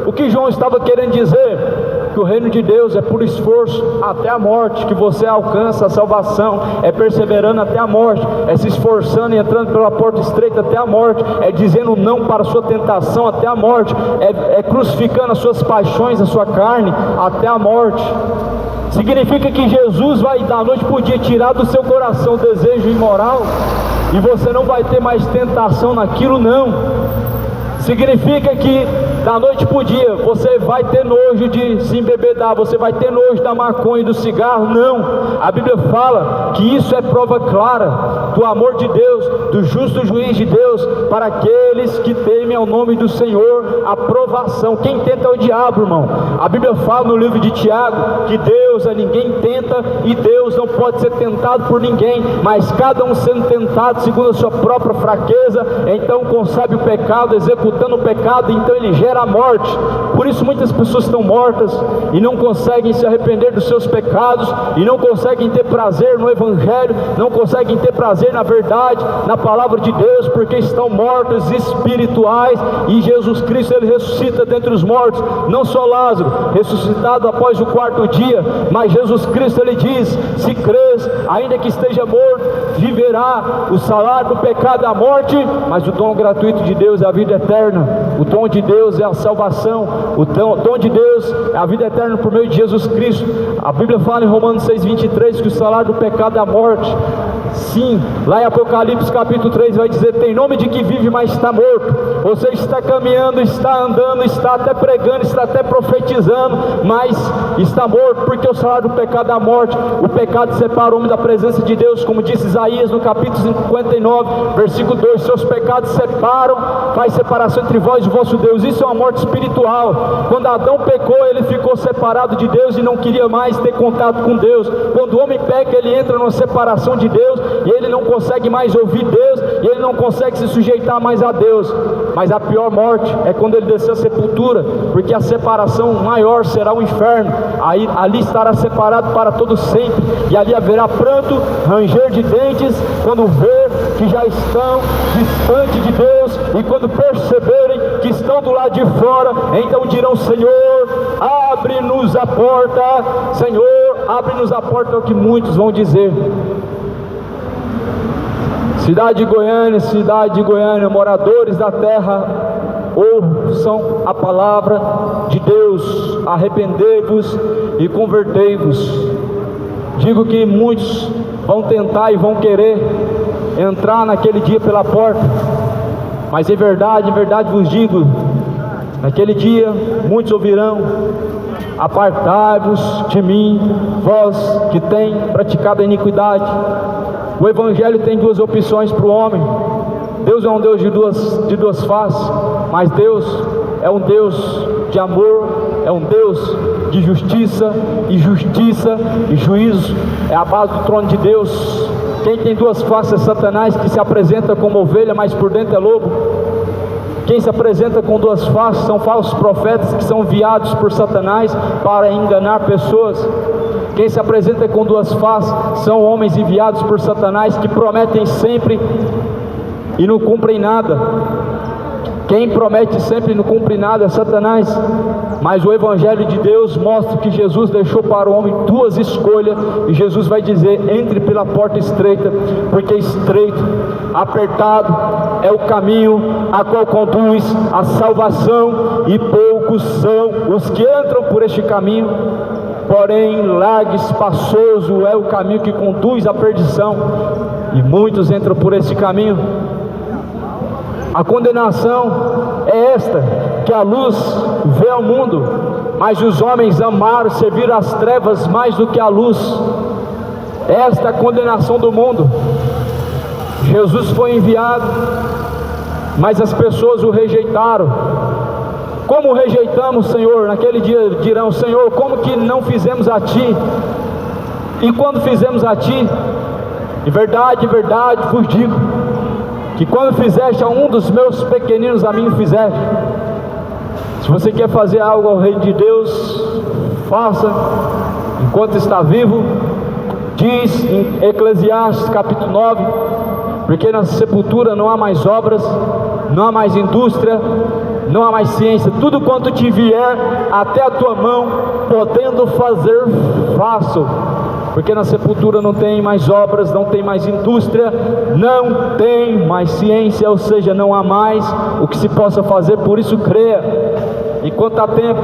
O que João estava querendo dizer? Que o reino de Deus é por esforço até a morte que você alcança a salvação. É perseverando até a morte, é se esforçando e entrando pela porta estreita até a morte, é dizendo não para a sua tentação até a morte, é crucificando as suas paixões, a sua carne até a morte. Significa que Jesus vai da noite para o dia tirar do seu coração o desejo imoral, e você não vai ter mais tentação naquilo, não. Significa que da noite para o dia você vai ter nojo de se embebedar, você vai ter nojo da maconha e do cigarro. Não, a Bíblia fala que isso é prova clara do amor de Deus, do justo juiz de Deus para aqueles que temem ao nome do Senhor. A provação, quem tenta é o diabo, irmão. A Bíblia fala no livro de Tiago que Deus a ninguém tenta e Deus não pode ser tentado por ninguém, mas cada um sendo tentado segundo a sua própria fraqueza, então concebe o pecado, executando o pecado, então ele gera a morte. Por isso muitas pessoas estão mortas e não conseguem se arrepender dos seus pecados, e não conseguem ter prazer no Evangelho, não conseguem ter prazer na verdade, na palavra de Deus, porque estão mortos espirituais. E Jesus Cristo, ele ressuscita dentre os mortos, não só Lázaro, ressuscitado após o quarto dia, mas Jesus Cristo, ele diz: se crês, ainda que esteja morto, viverá. O salário do pecado é a morte, mas o dom gratuito de Deus é a vida eterna. O dom de Deus é a salvação, o dom de Deus é a vida eterna por meio de Jesus Cristo. A Bíblia fala em Romanos 6:23 que o salário do pecado é a morte. Sim, lá em Apocalipse capítulo 3 vai dizer: tem nome de que vive, mas está morto. Você está caminhando, está andando, está até pregando, está até profetizando, mas está morto, porque o salário do pecado é a morte. O pecado separa o homem da presença de Deus, como disse Isaías no capítulo 59, versículo 2: seus pecados separam, faz separação entre vós e o vosso Deus. Isso é uma morte espiritual. Quando Adão pecou, ele ficou separado de Deus e não queria mais ter contato com Deus. Quando o homem peca, ele entra numa separação de Deus, e ele não consegue mais ouvir Deus, e ele não consegue se sujeitar mais a Deus. Mas a pior morte é quando ele descer a sepultura, porque a separação maior será o inferno. Aí, ali estará separado para todo sempre, e ali haverá pranto, ranger de dentes, quando ver que já estão distante de Deus, e quando perceberem que estão do lado de fora, então dirão: Senhor, abre-nos a porta. Senhor, abre-nos a porta, é o que muitos vão dizer. Cidade de Goiânia, moradores da terra, ouçam a palavra de Deus, arrependei-vos e convertei-vos. Digo que muitos vão tentar e vão querer entrar naquele dia pela porta, mas em verdade vos digo, naquele dia muitos ouvirão: apartai-vos de mim, vós que tem praticado a iniquidade. O Evangelho tem duas opções para o homem. Deus é um Deus de duas faces, mas Deus é um Deus de amor, é um Deus de justiça e juízo é a base do trono de Deus. Quem tem duas faces é Satanás, que se apresenta como ovelha, mas por dentro é lobo. Quem se apresenta com duas faces são falsos profetas que são enviados por Satanás para enganar pessoas. Quem se apresenta com duas faces são homens enviados por Satanás que prometem sempre e não cumprem nada. Quem promete sempre e não cumpre nada é Satanás. Mas o Evangelho de Deus mostra que Jesus deixou para o homem duas escolhas. E Jesus vai dizer: entre pela porta estreita, porque estreito, apertado é o caminho a qual conduz a salvação, e poucos são os que entram por este caminho. Porém, largo e espaçoso é o caminho que conduz à perdição, e muitos entram por este caminho. A condenação é esta, que a luz veio ao mundo, mas os homens amaram servir as trevas mais do que a luz. Esta é a condenação do mundo. Jesus foi enviado, mas as pessoas o rejeitaram. Como rejeitamos, Senhor? Naquele dia dirão: Senhor, como que não fizemos a Ti? E quando fizemos a Ti, em verdade vos digo, que quando fizeste a um dos meus pequeninos, a mim fizeste. Se você quer fazer algo ao reino de Deus, faça enquanto está vivo. Diz em Eclesiastes capítulo 9, porque na sepultura não há mais obras, não há mais indústria, não há mais ciência. Tudo quanto te vier até a tua mão, podendo fazer, faça. Porque na sepultura não tem mais obras, não tem mais indústria, não tem mais ciência, ou seja, não há mais o que se possa fazer. Por isso creia enquanto há tempo,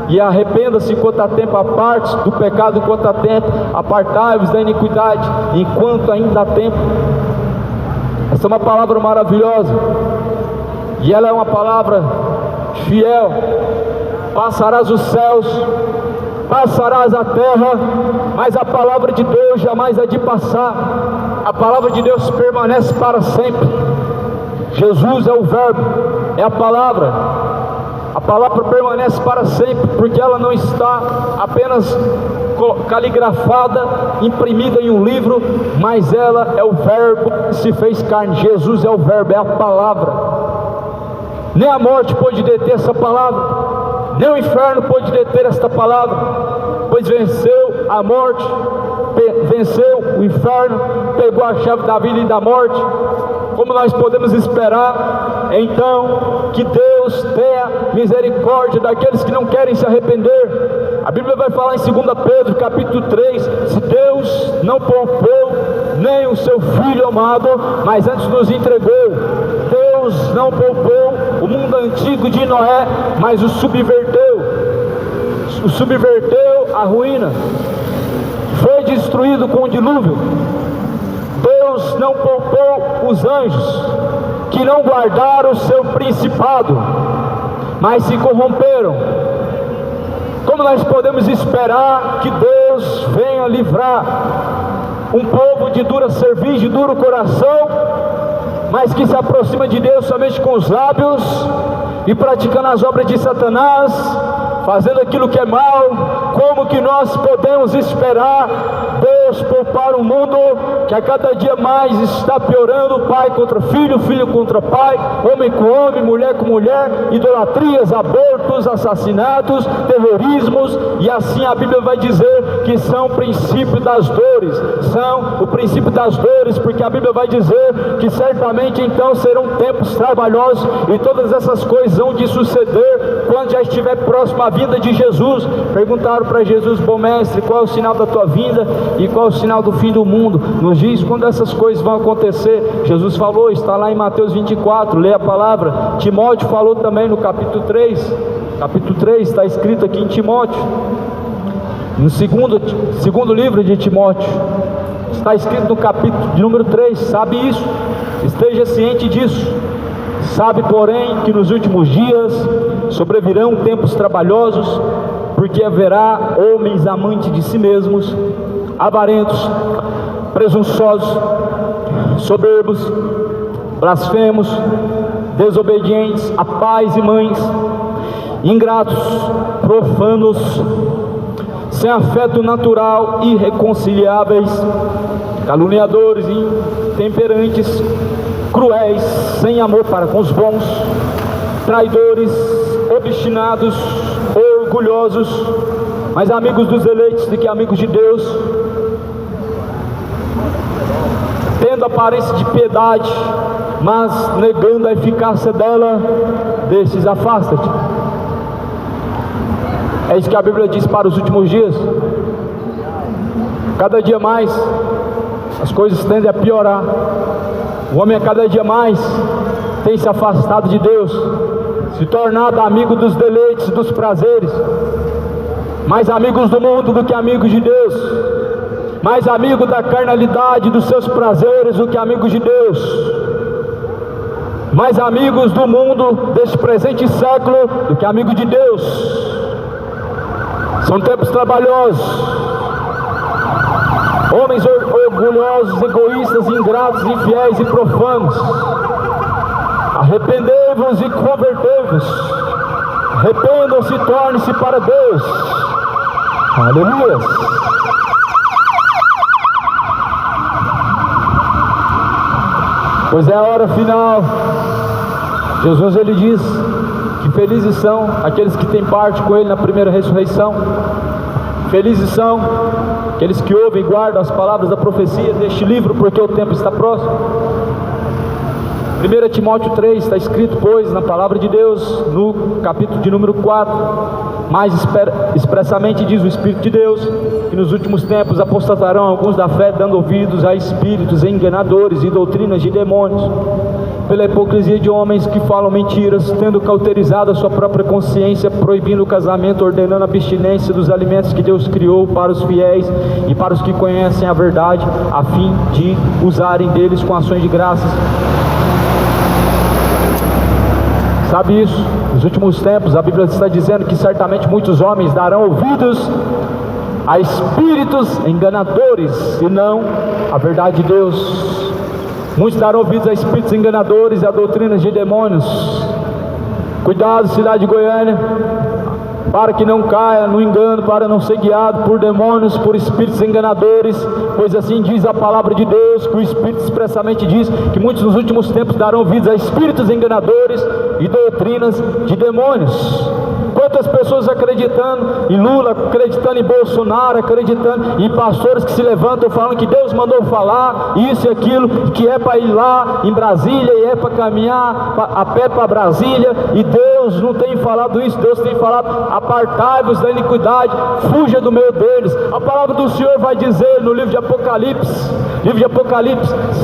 e arrependa-se enquanto há tempo, aparte do pecado enquanto há tempo, apartai-vos da iniquidade enquanto ainda há tempo. Essa é uma palavra maravilhosa, e ela é uma palavra fiel. Passarás os céus, passarás a terra, mas a palavra de Deus jamais há de passar. A palavra de Deus permanece para sempre. Jesus é o verbo, é a palavra. A palavra permanece para sempre, porque ela não está apenas caligrafada, imprimida em um livro, mas ela é o verbo que se fez carne. Jesus é o verbo, é a palavra. Nem a morte pôde deter essa palavra, nem o inferno pôde deter esta palavra, pois venceu a morte, venceu o inferno, pegou a chave da vida e da morte. Como nós podemos esperar, então, que Deus tenha misericórdia daqueles que não querem se arrepender? A Bíblia vai falar em 2 Pedro capítulo 3, se Deus não poupou nem o seu Filho amado, mas antes nos entregou. Deus não poupou o mundo antigo de Noé, mas o subverteu à ruína, foi destruído com o dilúvio. Deus não poupou os anjos, que não guardaram o seu principado, mas se corromperam. Como nós podemos esperar que Deus venha livrar um povo de dura cerviz, de duro coração, mas que se aproxima de Deus somente com os lábios e praticando as obras de Satanás, fazendo aquilo que é mal? Como que nós podemos esperar Deus poupar o mundo que a cada dia mais está piorando? Pai contra filho, filho contra pai, homem com homem, mulher com mulher, idolatrias, abortos, assassinatos, terrorismos, e assim a Bíblia vai dizer que são o princípio das dores, são o princípio das dores, porque a Bíblia vai dizer que certamente então serão tempos trabalhosos, e todas essas coisas vão de suceder quando já estiver próximo a vinda de Jesus. Perguntaram para Jesus: bom mestre, qual é o sinal da tua vinda e qual é o sinal do fim do mundo? Nos diz quando essas coisas vão acontecer. Jesus falou, está lá em Mateus 24, lê a palavra. Timóteo falou também no capítulo 3, está escrito aqui em Timóteo, no segundo livro de Timóteo, está escrito no capítulo de número 3, sabe isso, esteja ciente disso. Sabe, porém, que nos últimos dias sobrevirão tempos trabalhosos, porque haverá homens amantes de si mesmos, avarentos, presunçosos, soberbos, blasfemos, desobedientes a pais e mães, ingratos, profanos, sem afeto natural, irreconciliáveis, caluniadores, intemperantes, cruéis, sem amor para com os bons, traidores, obstinados, orgulhosos, mais amigos dos eleitos do que amigos de Deus, tendo aparência de piedade, mas negando a eficácia dela. Desses afasta-te. É isso que a Bíblia diz para os últimos dias. Cada dia mais as coisas tendem a piorar. O homem a cada dia mais tem se afastado de Deus, se tornado amigo dos deleites, dos prazeres, mais amigos do mundo do que amigos de Deus, mais amigo da carnalidade, dos seus prazeres do que amigos de Deus, mais amigos do mundo deste presente século do que amigos de Deus. São tempos trabalhosos, homens orgulhosos, egoístas, ingratos, infiéis e profanos. Arrependei-vos e convertei-vos. Arrependam-se e tornem-se para Deus. Aleluia. Pois é a hora final. Jesus, ele diz que felizes são aqueles que têm parte com ele na primeira ressurreição. Felizes são aqueles que ouvem e guardam as palavras da profecia deste livro, porque o tempo está próximo. 1 Timóteo 3 está escrito, pois, na palavra de Deus, no capítulo de número 4, mais expressamente diz o Espírito de Deus, que nos últimos tempos apostatarão alguns da fé, dando ouvidos a espíritos enganadores e doutrinas de demônios, pela hipocrisia de homens que falam mentiras, tendo cauterizado a sua própria consciência, proibindo o casamento, ordenando a abstinência dos alimentos que Deus criou para os fiéis e para os que conhecem a verdade, a fim de usarem deles com ações de graças. Sabe isso? Nos últimos tempos a Bíblia está dizendo que certamente muitos homens darão ouvidos a espíritos enganadores e não a verdade de Deus. Muitos darão ouvidos a espíritos enganadores e a doutrinas de demônios. Cuidado, cidade de Goiânia, para que não caia no engano, para não ser guiado por demônios, por espíritos enganadores, pois assim diz a palavra de Deus, que o Espírito expressamente diz que muitos nos últimos tempos darão ouvidos a espíritos enganadores e doutrinas de demônios. Quantas pessoas acreditando em Lula, acreditando em Bolsonaro, acreditando em pastores que se levantam falando que Deus mandou falar isso e aquilo, que é para ir lá em Brasília e é para caminhar a pé para Brasília, e Deus não tem falado isso. Deus tem falado: apartai-vos da iniquidade, fuja do meio deles. A palavra do Senhor vai dizer no livro de Apocalipse,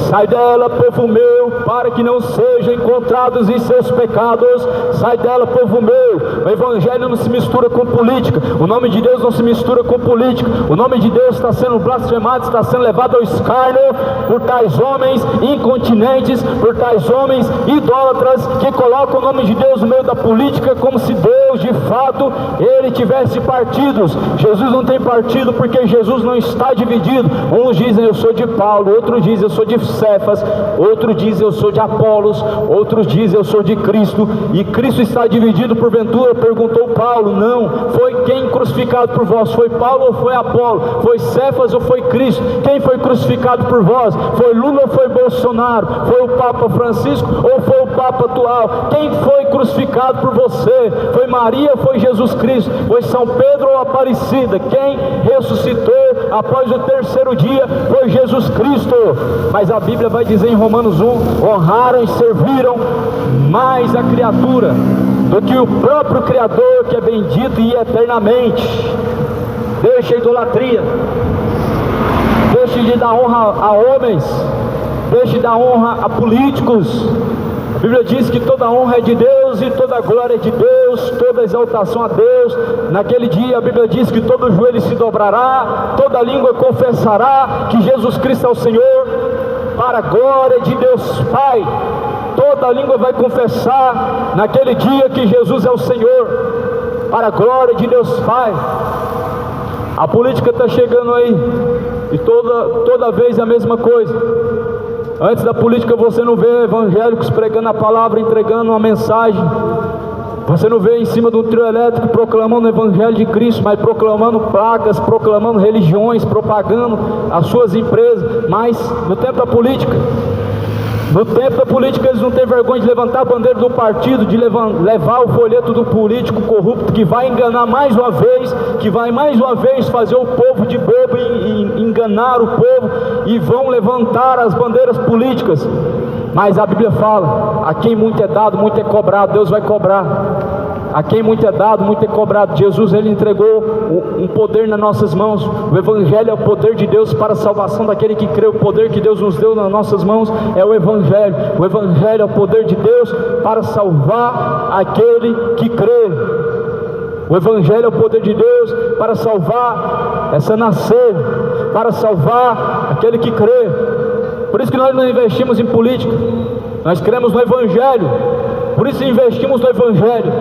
sai dela, povo meu, para que não sejam encontrados em seus pecados. Sai dela, povo meu. O evangelho não se mistura com política, o nome de Deus não se mistura com política. O nome de Deus está sendo blasfemado, está sendo levado ao escárnio por tais homens incontinentes, por tais homens idólatras que colocam o nome de Deus no meio da política, como se Deus de fato ele tivesse partidos. Jesus não tem partido, porque Jesus não está dividido. Uns dizem eu sou de Paulo, outros dizem eu sou de Cefas, outros dizem eu sou de Apolos, outros dizem eu sou de Cristo. E Cristo está dividido porventura? Perguntou Paulo. Não. Foi quem crucificado por vós? Foi Paulo ou foi Apolo? Foi Cefas ou foi Cristo? Quem foi crucificado por vós? Foi Lula ou foi Bolsonaro? Foi o Papa Francisco ou foi o Papa atual? Quem foi crucificado por você? Foi Maria ou foi Jesus Cristo? Foi São Pedro ou Aparecida? Quem ressuscitou após o terceiro dia foi Jesus Cristo. Mas a Bíblia vai dizer em Romanos 1: honraram e serviram mais a criatura do que o próprio Criador, que é bendito e eternamente. Deixe a idolatria, deixe de dar honra a homens, deixe de dar honra a políticos. A Bíblia diz que toda honra é de Deus e toda glória é de Deus, toda exaltação a Deus. Naquele dia a Bíblia diz que todo joelho se dobrará, toda língua confessará que Jesus Cristo é o Senhor, para a glória de Deus Pai. Toda língua vai confessar naquele dia que Jesus é o Senhor, para a glória de Deus Pai. A política está chegando aí, e toda vez a mesma coisa. Antes da política você não vê evangélicos pregando a palavra, entregando uma mensagem. Você não vê em cima do trio elétrico proclamando o evangelho de Cristo, mas proclamando placas, proclamando religiões, propagando as suas empresas. Mas no tempo da política, No tempo da política eles não têm vergonha de levantar a bandeira do partido, de levar o folheto do político corrupto que vai enganar mais uma vez, que vai mais uma vez fazer o povo de bobo e enganar o povo, e vão levantar as bandeiras políticas. Mas a Bíblia fala: a quem muito é dado, muito é cobrado. Deus vai cobrar. A quem muito é dado, muito é cobrado. Jesus, ele entregou um poder nas nossas mãos. O Evangelho é o poder de Deus para a salvação daquele que crê. O poder que Deus nos deu nas nossas mãos é o Evangelho. O Evangelho é o poder de Deus para salvar aquele que crê. O Evangelho é o poder de Deus para salvar essa nação, para salvar aquele que crê. Por isso que nós não investimos em política, nós cremos no Evangelho. Por isso investimos no Evangelho,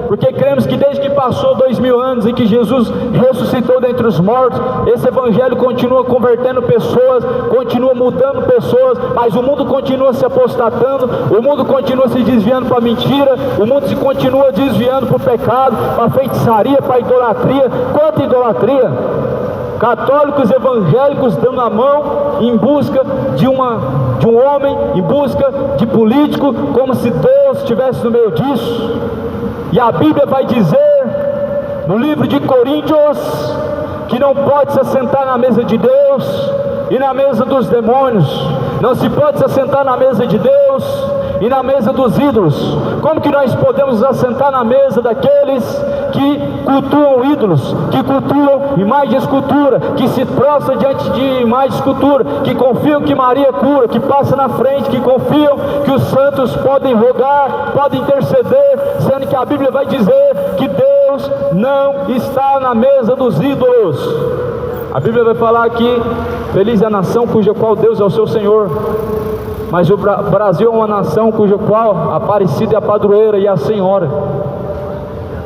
porque cremos que desde que passou 2000 anos e que Jesus ressuscitou dentre os mortos, esse Evangelho continua convertendo pessoas, continua mudando pessoas, mas o mundo continua se apostatando, o mundo continua se desviando para a mentira, o mundo se continua desviando para o pecado, para a feitiçaria, para a idolatria. Quanta idolatria! Católicos evangélicos dando a mão em busca de um homem, em busca de político, como se Deus estivesse no meio disso. E a Bíblia vai dizer no livro de Coríntios que não pode se assentar na mesa de Deus e na mesa dos demônios. Não se pode se assentar na mesa de Deus e na mesa dos ídolos. Como que nós podemos nos assentar na mesa daqueles que cultuam ídolos, que cultuam imagem de escultura, que se prostram diante de imagem de escultura, que confiam que Maria cura, que passa na frente, que confiam que os santos podem rogar, podem interceder, sendo que a Bíblia vai dizer que Deus não está na mesa dos ídolos. A Bíblia vai falar aqui: feliz é a nação cuja qual Deus é o seu Senhor. Mas o Brasil é uma nação cuja qual a Aparecida é a padroeira e a Senhora.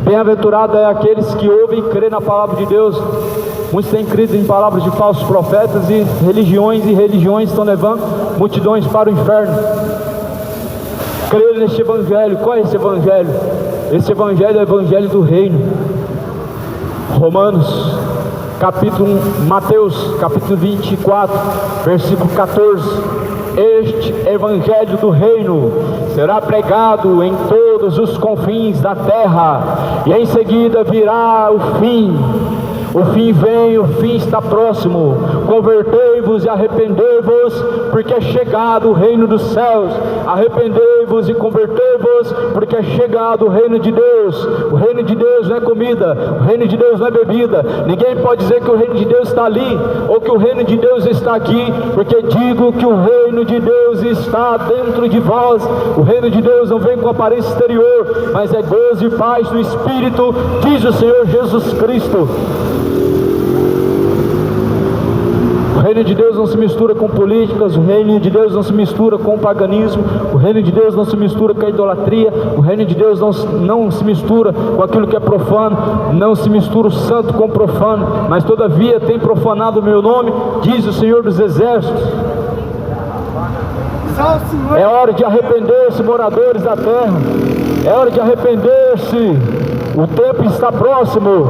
Bem-aventurado é aqueles que ouvem e creem na palavra de Deus. Muitos têm crido em palavras de falsos profetas, e religiões estão levando multidões para o inferno. Creio neste Evangelho. Qual é esse Evangelho? Esse Evangelho é o Evangelho do Reino. Mateus capítulo 24, versículo 14. Este Evangelho do Reino será pregado em todos os confins da terra, e em seguida virá o fim. O fim vem, o fim está próximo. Convertei-vos e arrependei-vos, porque é chegado o reino dos céus. Arrependei-vos e convertei-vos, porque é chegado o reino de Deus. O reino de Deus não é comida, o reino de Deus não é bebida. Ninguém pode dizer que o reino de Deus está ali, ou que o reino de Deus está aqui, porque digo que o reino de Deus está dentro de vós. O reino de Deus não vem com aparência exterior, mas é gozo e paz no Espírito, diz o Senhor Jesus Cristo. O reino de Deus não se mistura com políticas, o reino de Deus não se mistura com o paganismo, o reino de Deus não se mistura com a idolatria, o reino de Deus não se mistura com aquilo que é profano, não se mistura o santo com o profano, mas todavia tem profanado o meu nome, diz o Senhor dos Exércitos. É hora de arrepender-se, moradores da terra, é hora de arrepender-se, o tempo está próximo,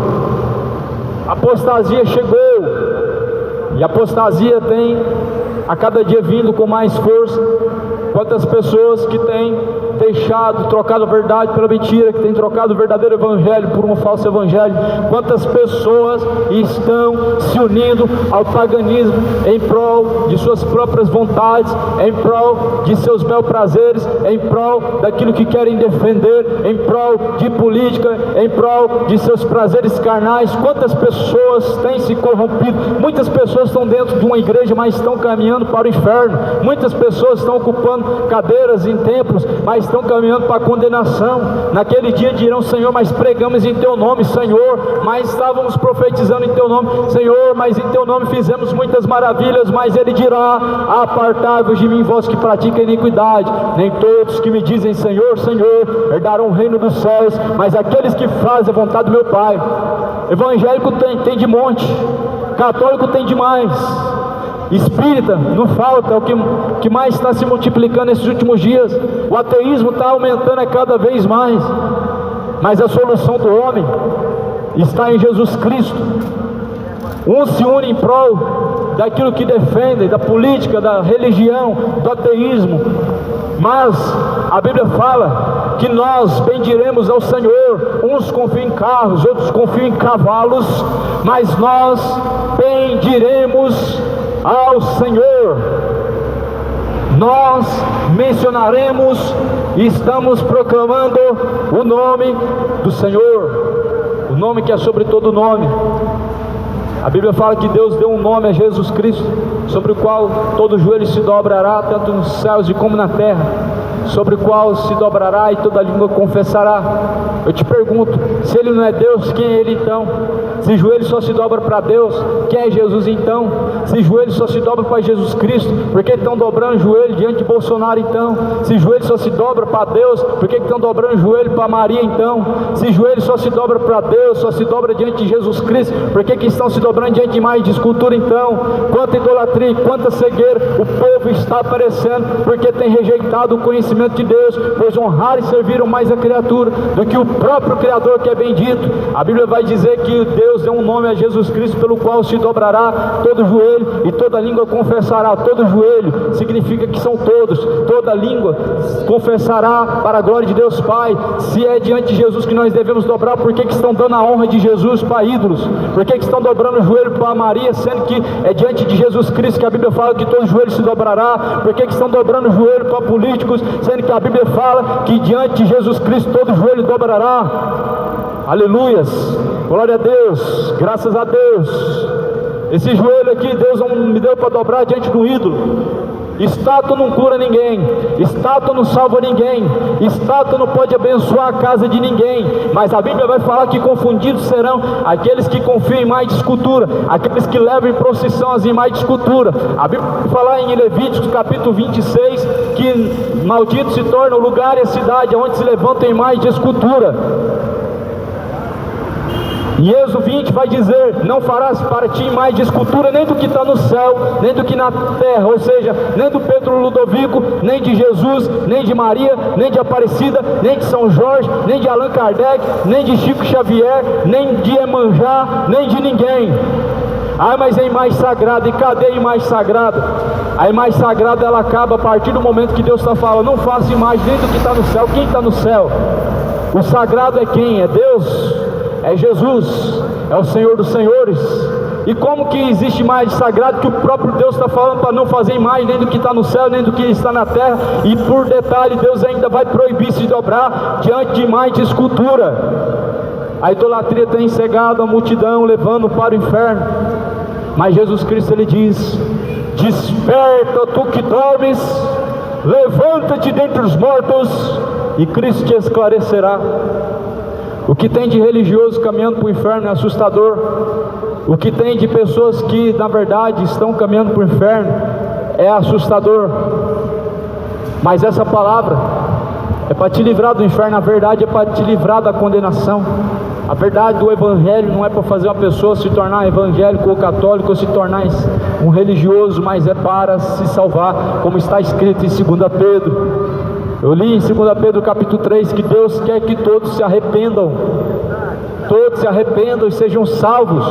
a apostasia chegou. E a apostasia tem a cada dia vindo com mais força. Quantas pessoas que têm trocado a verdade pela mentira, que têm trocado o verdadeiro evangelho por um falso evangelho. Quantas pessoas estão se unindo ao paganismo em prol de suas próprias vontades, em prol de seus bel prazeres, em prol daquilo que querem defender, em prol de política, em prol de seus prazeres carnais. Quantas pessoas têm se corrompido? Muitas pessoas estão dentro de uma igreja, mas estão caminhando para o inferno. Muitas pessoas estão ocupando cadeiras em templos, mas estão caminhando para a condenação. Naquele dia dirão: Senhor, mas pregamos em Teu nome. Senhor, mas estávamos profetizando em Teu nome. Senhor, mas em Teu nome fizemos muitas maravilhas. Mas Ele dirá: apartai-vos de mim, vós que praticam iniquidade. Nem todos que me dizem Senhor, Senhor, herdarão o reino dos céus, mas aqueles que fazem a vontade do meu Pai. Evangélico tem de monte, católico tem demais, espírita não falta, é o que mais está se multiplicando nesses últimos dias. O ateísmo está aumentando cada vez mais, mas a solução do homem está em Jesus Cristo. Uns se unem em prol daquilo que defendem, da política, da religião, do ateísmo. Mas a Bíblia fala que nós bendiremos ao Senhor. Uns confiam em carros, outros confiam em cavalos, mas nós bendiremos ao Senhor. Nós mencionaremos e estamos proclamando o nome do Senhor, o nome que é sobre todo nome. A Bíblia fala que Deus deu um nome a Jesus Cristo, sobre o qual todo joelho se dobrará, tanto nos céus como na terra, sobre o qual se dobrará e toda língua confessará. Eu te pergunto, se Ele não é Deus, quem é Ele então? Se joelho só se dobra para Deus, quem é Jesus então? Se joelho só se dobra para Jesus Cristo, por que estão dobrando o joelho diante de Bolsonaro então? Se joelho só se dobra para Deus, por que estão dobrando o joelho para Maria então? Se joelho só se dobra para Deus, só se dobra diante de Jesus Cristo, por que estão se dobrando diante de mais de escultura então? Quanta idolatria, quanta cegueira o povo está aparecendo, porque tem rejeitado o conhecimento de Deus, pois honrar e serviram mais a criatura do que o próprio Criador, que é bendito. A Bíblia vai dizer que Deus deu um nome a Jesus Cristo, pelo qual se dobrará todo joelho e toda língua confessará. Todo joelho significa que são todos, toda língua confessará para a glória de Deus Pai. Se é diante de Jesus que nós devemos dobrar, por que estão dando a honra de Jesus para ídolos? Por que estão dobrando o joelho para Maria, sendo que é diante de Jesus Cristo que a Bíblia fala que todo joelho se dobrará? Por que estão dobrando o joelho para políticos, sendo que a Bíblia fala que diante de Jesus Cristo todo joelho dobrará? Aleluias, glória a Deus, graças a Deus. Esse joelho aqui Deus não me deu para dobrar diante do ídolo. Estátua não cura ninguém, estátua não salva ninguém, estátua não pode abençoar a casa de ninguém. Mas a Bíblia vai falar que confundidos serão aqueles que confiam em mais de escultura, aqueles que levam em procissão as imagens de escultura. A Bíblia vai falar em Levíticos capítulo 26 que maldito se torna o lugar e a cidade onde se levantam imagens de escultura. Em Êxodo 20 vai dizer: não farás para ti mais de escultura, nem do que está no céu, nem do que na terra, ou seja, nem do Pedro Ludovico, nem de Jesus, nem de Maria, nem de Aparecida, nem de São Jorge, nem de Allan Kardec, nem de Chico Xavier, nem de Iemanjá, nem de ninguém. Ah, mas é a imagem sagrada. E cadê a imagem sagrada? A imagem sagrada ela acaba a partir do momento que Deus está falando: não faça imagem nem do que está no céu. Quem está no céu? O sagrado é quem? É Deus, é Jesus, é o Senhor dos Senhores. E como que existe imagem sagrada que o próprio Deus está falando para não fazer imagem nem do que está no céu, nem do que está na terra? E por detalhe, Deus ainda vai proibir se dobrar diante de imagem de escultura. A idolatria tem cegado a multidão, levando para o inferno. Mas Jesus Cristo, Ele diz: desperta tu que dormes, levanta-te dentre os mortos, e Cristo te esclarecerá. O que tem de religioso caminhando para o inferno é assustador. O que tem de pessoas que na verdade estão caminhando para o inferno é assustador. Mas essa palavra é para te livrar do inferno. A verdade é para te livrar da condenação. A verdade do Evangelho não é para fazer uma pessoa se tornar evangélico ou católico, ou se tornar um religioso, mas é para se salvar, como está escrito em 2 Pedro. Eu li em 2 Pedro capítulo 3 que Deus quer que todos se arrependam e sejam salvos.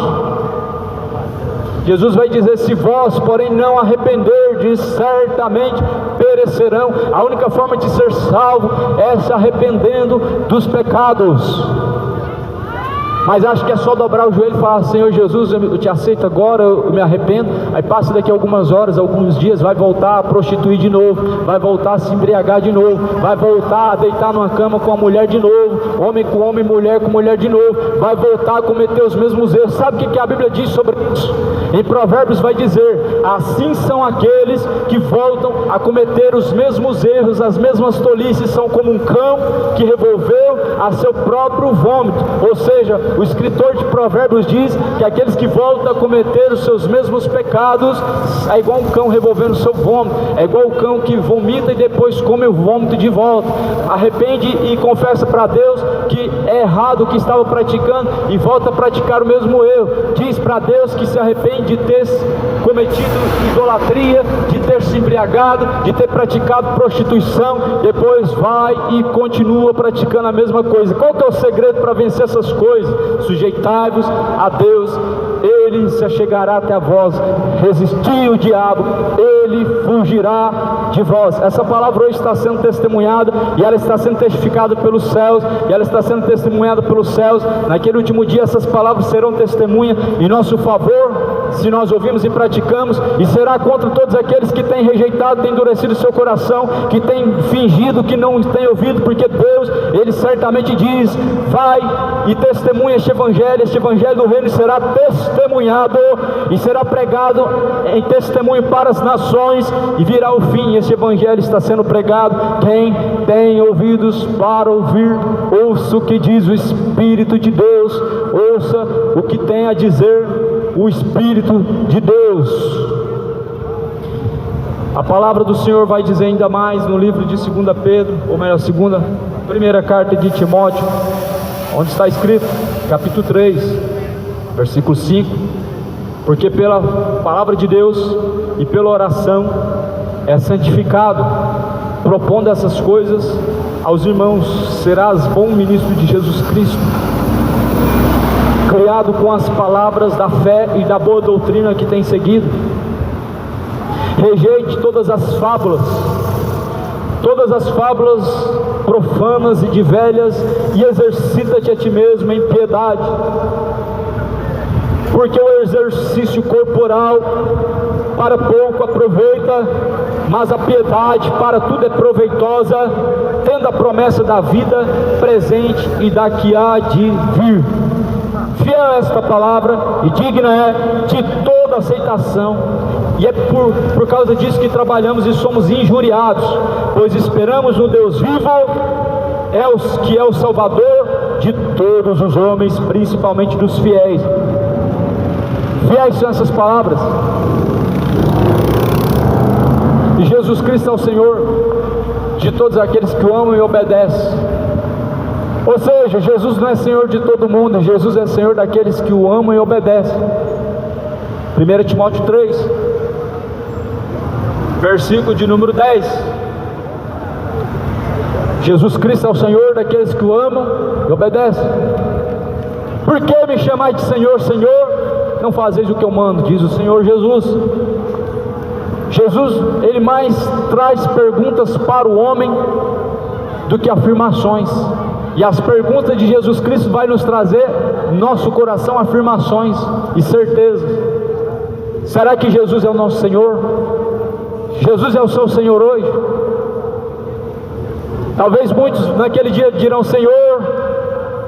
Jesus vai dizer: se vós, porém, não arrependerdes, certamente perecerão. A única forma de ser salvo é se arrependendo dos pecados. Mas acho que é só dobrar o joelho e falar: Senhor Jesus, eu te aceito agora, eu me arrependo. Aí passa daqui algumas horas, alguns dias, vai voltar a prostituir de novo, vai voltar a se embriagar de novo, vai voltar a deitar numa cama com a mulher de novo, homem com homem, mulher com mulher de novo, vai voltar a cometer os mesmos erros. Sabe o que a Bíblia diz sobre isso? Em Provérbios vai dizer: assim são aqueles que voltam a cometer os mesmos erros, as mesmas tolices, são como um cão que revolveu a seu próprio vômito. Ou seja, o escritor de Provérbios diz que aqueles que voltam a cometer os seus mesmos pecados é igual um cão revolvendo o seu vômito, é igual o cão que vomita e depois come o vômito de volta. Arrepende e confessa para Deus que é errado o que estava praticando e volta a praticar o mesmo erro. Diz para Deus que se arrepende de ter cometido idolatria, de ter se embriagado, de ter praticado prostituição, depois vai e continua praticando a mesma coisa. Qual que é o segredo para vencer essas coisas? Sujeitai-vos a Deus, Ele se achegará até a vós. Resistir o diabo, ele fugirá de vós. Essa palavra hoje está sendo testemunhada, e ela está sendo testificada pelos céus, e ela está sendo testemunhada pelos céus. Naquele último dia essas palavras serão testemunha em nosso favor, se nós ouvimos e praticamos, e será contra todos aqueles que têm rejeitado, têm endurecido seu coração, que têm fingido que não têm ouvido, porque Deus, Ele certamente diz: vai e testemunha este evangelho do reino será testemunhado e será pregado em testemunho para as nações, e virá o fim. Este evangelho está sendo pregado. Quem tem ouvidos para ouvir, ouça o que diz o Espírito de Deus, ouça o que tem a dizer o Espírito de Deus. A palavra do Senhor vai dizer ainda mais no livro de 2 Pedro, ou melhor, primeira carta de Timóteo, onde está escrito, capítulo 3, versículo 5: porque pela palavra de Deus e pela oração é santificado, propondo essas coisas aos irmãos, serás bom ministro de Jesus Cristo, criado com as palavras da fé e da boa doutrina que tem seguido. Rejeite todas as fábulas profanas e de velhas, e exercita-te a ti mesmo em piedade, porque o exercício corporal para pouco aproveita, mas a piedade para tudo é proveitosa, tendo a promessa da vida presente e da que há de vir. Fiel é esta palavra e digna é de toda aceitação, e é por causa disso que trabalhamos e somos injuriados, pois esperamos no Deus vivo, que é o Salvador de todos os homens, principalmente dos fiéis. Fiéis são essas palavras. E Jesus Cristo é o Senhor de todos aqueles que o amam e obedecem. Ou seja, Jesus não é Senhor de todo mundo, Jesus é Senhor daqueles que o amam e obedecem. 1 Timóteo 3, versículo de número 10: Jesus Cristo é o Senhor daqueles que o amam e obedecem. Por que me chamais de Senhor, Senhor? Não fazeis o que eu mando, diz o Senhor Jesus. Jesus, Ele mais traz perguntas para o homem do que afirmações. E as perguntas de Jesus Cristo vai nos trazer no nosso coração afirmações e certezas. Será que Jesus é o nosso Senhor? Jesus é o seu Senhor hoje? Talvez muitos naquele dia dirão: Senhor,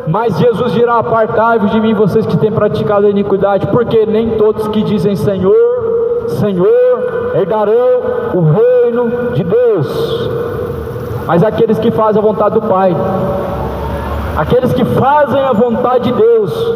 mas Jesus dirá: apartai-vos de mim, vocês que têm praticado a iniquidade, porque nem todos que dizem Senhor, Senhor, herdarão o reino de Deus, mas aqueles que fazem a vontade do Pai. Aqueles que fazem a vontade de Deus,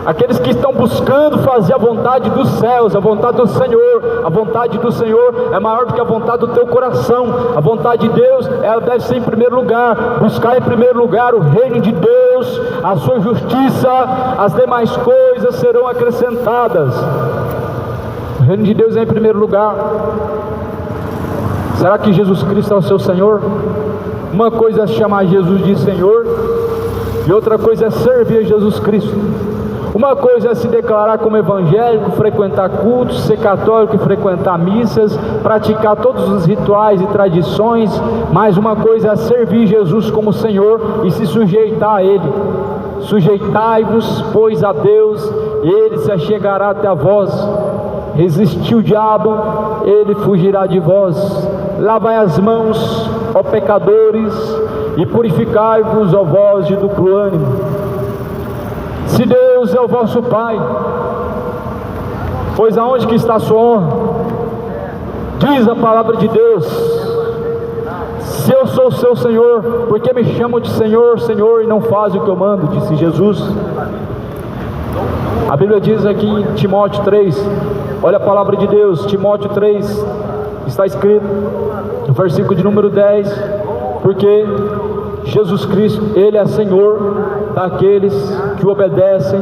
aqueles que estão buscando fazer a vontade dos céus, a vontade do Senhor. A vontade do Senhor é maior do que a vontade do teu coração. A vontade de Deus, ela deve ser em primeiro lugar. Buscar em primeiro lugar o reino de Deus, a sua justiça, as demais coisas serão acrescentadas. O reino de Deus é em primeiro lugar. Será que Jesus Cristo é o seu Senhor? Uma coisa é chamar Jesus de Senhor, e outra coisa é servir a Jesus Cristo. Uma coisa é se declarar como evangélico, frequentar cultos, ser católico e frequentar missas, praticar todos os rituais e tradições, mas uma coisa é servir Jesus como Senhor e se sujeitar a Ele. Sujeitai-vos, pois, a Deus, e Ele se achegará até a vós. Resistir o diabo, ele fugirá de vós. Lavai as mãos, ó pecadores, e purificai-vos, ó vós de duplo ânimo. Se Deus é o vosso Pai, pois aonde que está a sua honra? Diz a palavra de Deus: se eu sou o seu Senhor, por que me chamam de Senhor, Senhor, e não fazem o que eu mando? Disse Jesus. A Bíblia diz aqui em Timóteo 3, olha a palavra de Deus, Timóteo 3, está escrito no versículo de número 10: porque Jesus Cristo, Ele é Senhor daqueles que o obedecem,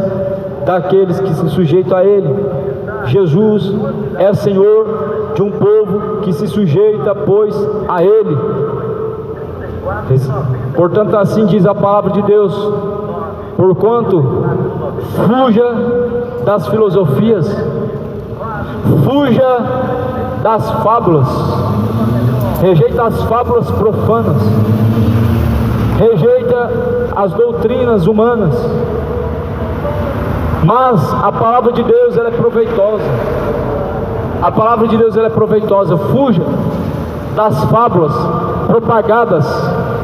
daqueles que se sujeitam a Ele. Jesus é Senhor de um povo que se sujeita, pois, a Ele. Portanto, assim diz a palavra de Deus: porquanto fuja das filosofias, fuja das fábulas, rejeita as fábulas profanas, rejeita as doutrinas humanas. Mas a palavra de Deus, ela é proveitosa. A palavra de Deus, ela é proveitosa. Fuja das fábulas propagadas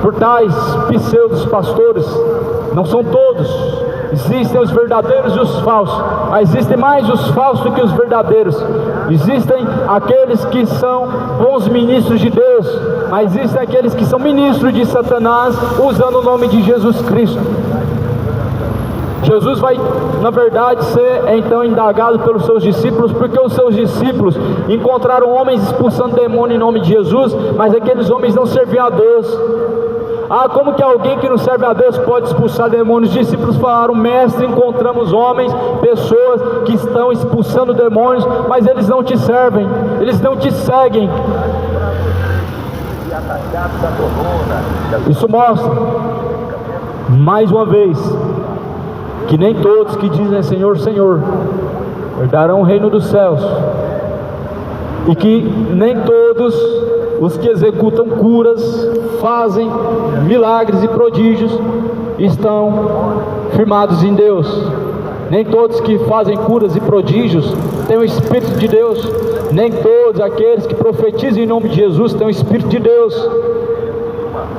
por tais pseudos pastores. Não são todos. Existem os verdadeiros e os falsos, mas existem mais os falsos do que os verdadeiros. Existem aqueles que são bons ministros de Deus, mas existem aqueles que são ministros de Satanás, usando o nome de Jesus Cristo. Jesus vai, na verdade, ser então indagado pelos seus discípulos, porque os seus discípulos encontraram homens expulsando demônio em nome de Jesus, mas aqueles homens não serviam a Deus. Como que alguém que não serve a Deus pode expulsar demônios? Os discípulos falaram: mestre, encontramos homens, pessoas que estão expulsando demônios, mas eles não te servem, eles não te seguem. Isso mostra, mais uma vez, que nem todos que dizem Senhor, Senhor, herdarão o reino dos céus, e que nem todos os que executam curas, fazem milagres e prodígios, estão firmados em Deus. Nem todos que fazem curas e prodígios têm o Espírito de Deus. Nem todos aqueles que profetizam em nome de Jesus têm o Espírito de Deus.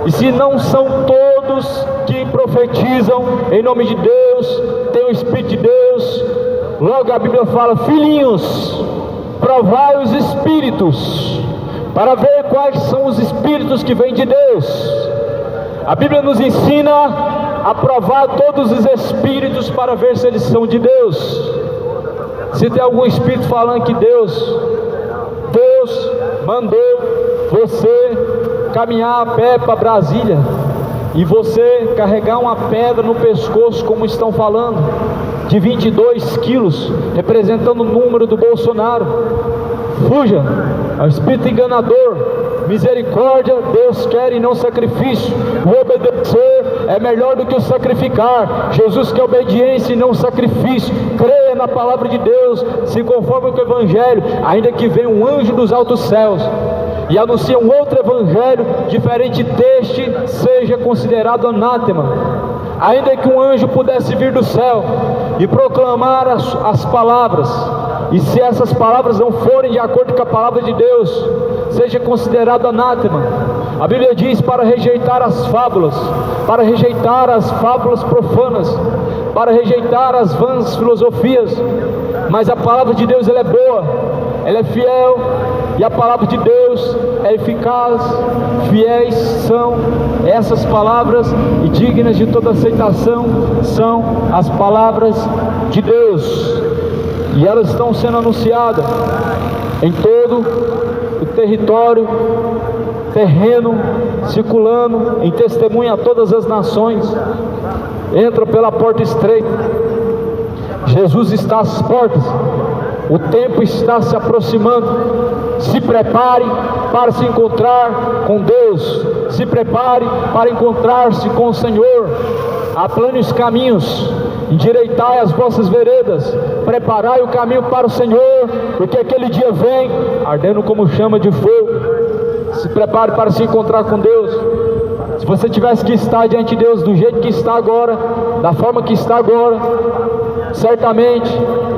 E se não são todos que profetizam em nome de Deus têm o Espírito de Deus, logo a Bíblia fala: filhinhos, provai os espíritos, para ver quais são os espíritos que vêm de Deus. A Bíblia nos ensina a provar todos os espíritos para ver se eles são de Deus. Se tem algum espírito falando que Deus mandou você caminhar a pé para Brasília e você carregar uma pedra no pescoço, como estão falando, de 22 quilos, representando o número do Bolsonaro, fuja. É um espírito enganador. Misericórdia Deus quer e não sacrifício. O obedecer é melhor do que o sacrificar. Jesus quer obediência e não sacrifício. Creia na palavra de Deus, se conforme com o Evangelho, ainda que venha um anjo dos altos céus e anuncia um outro evangelho diferente deste, seja considerado anátema. Ainda que um anjo pudesse vir do céu e proclamar as palavras, e se essas palavras não forem de acordo com a palavra de Deus, seja considerado anátema. A Bíblia diz para rejeitar as fábulas profanas, para rejeitar as vãs filosofias. Mas a palavra de Deus, ela é boa, ela é fiel, e a palavra de Deus é eficaz. Fiéis são essas palavras e dignas de toda aceitação são as palavras de Deus, e elas estão sendo anunciadas em todo o território terreno, circulando em testemunho a todas as nações. Entra pela porta estreita. Jesus está às portas. O tempo está se aproximando. Se prepare para se encontrar com Deus. Se prepare para encontrar-se com o Senhor. Aplane os caminhos, endireitai as vossas veredas, preparai o caminho para o Senhor, porque aquele dia vem ardendo como chama de fogo. Se prepare para se encontrar com Deus. Se você tivesse que estar diante de Deus do jeito que está agora, da forma que está agora, certamente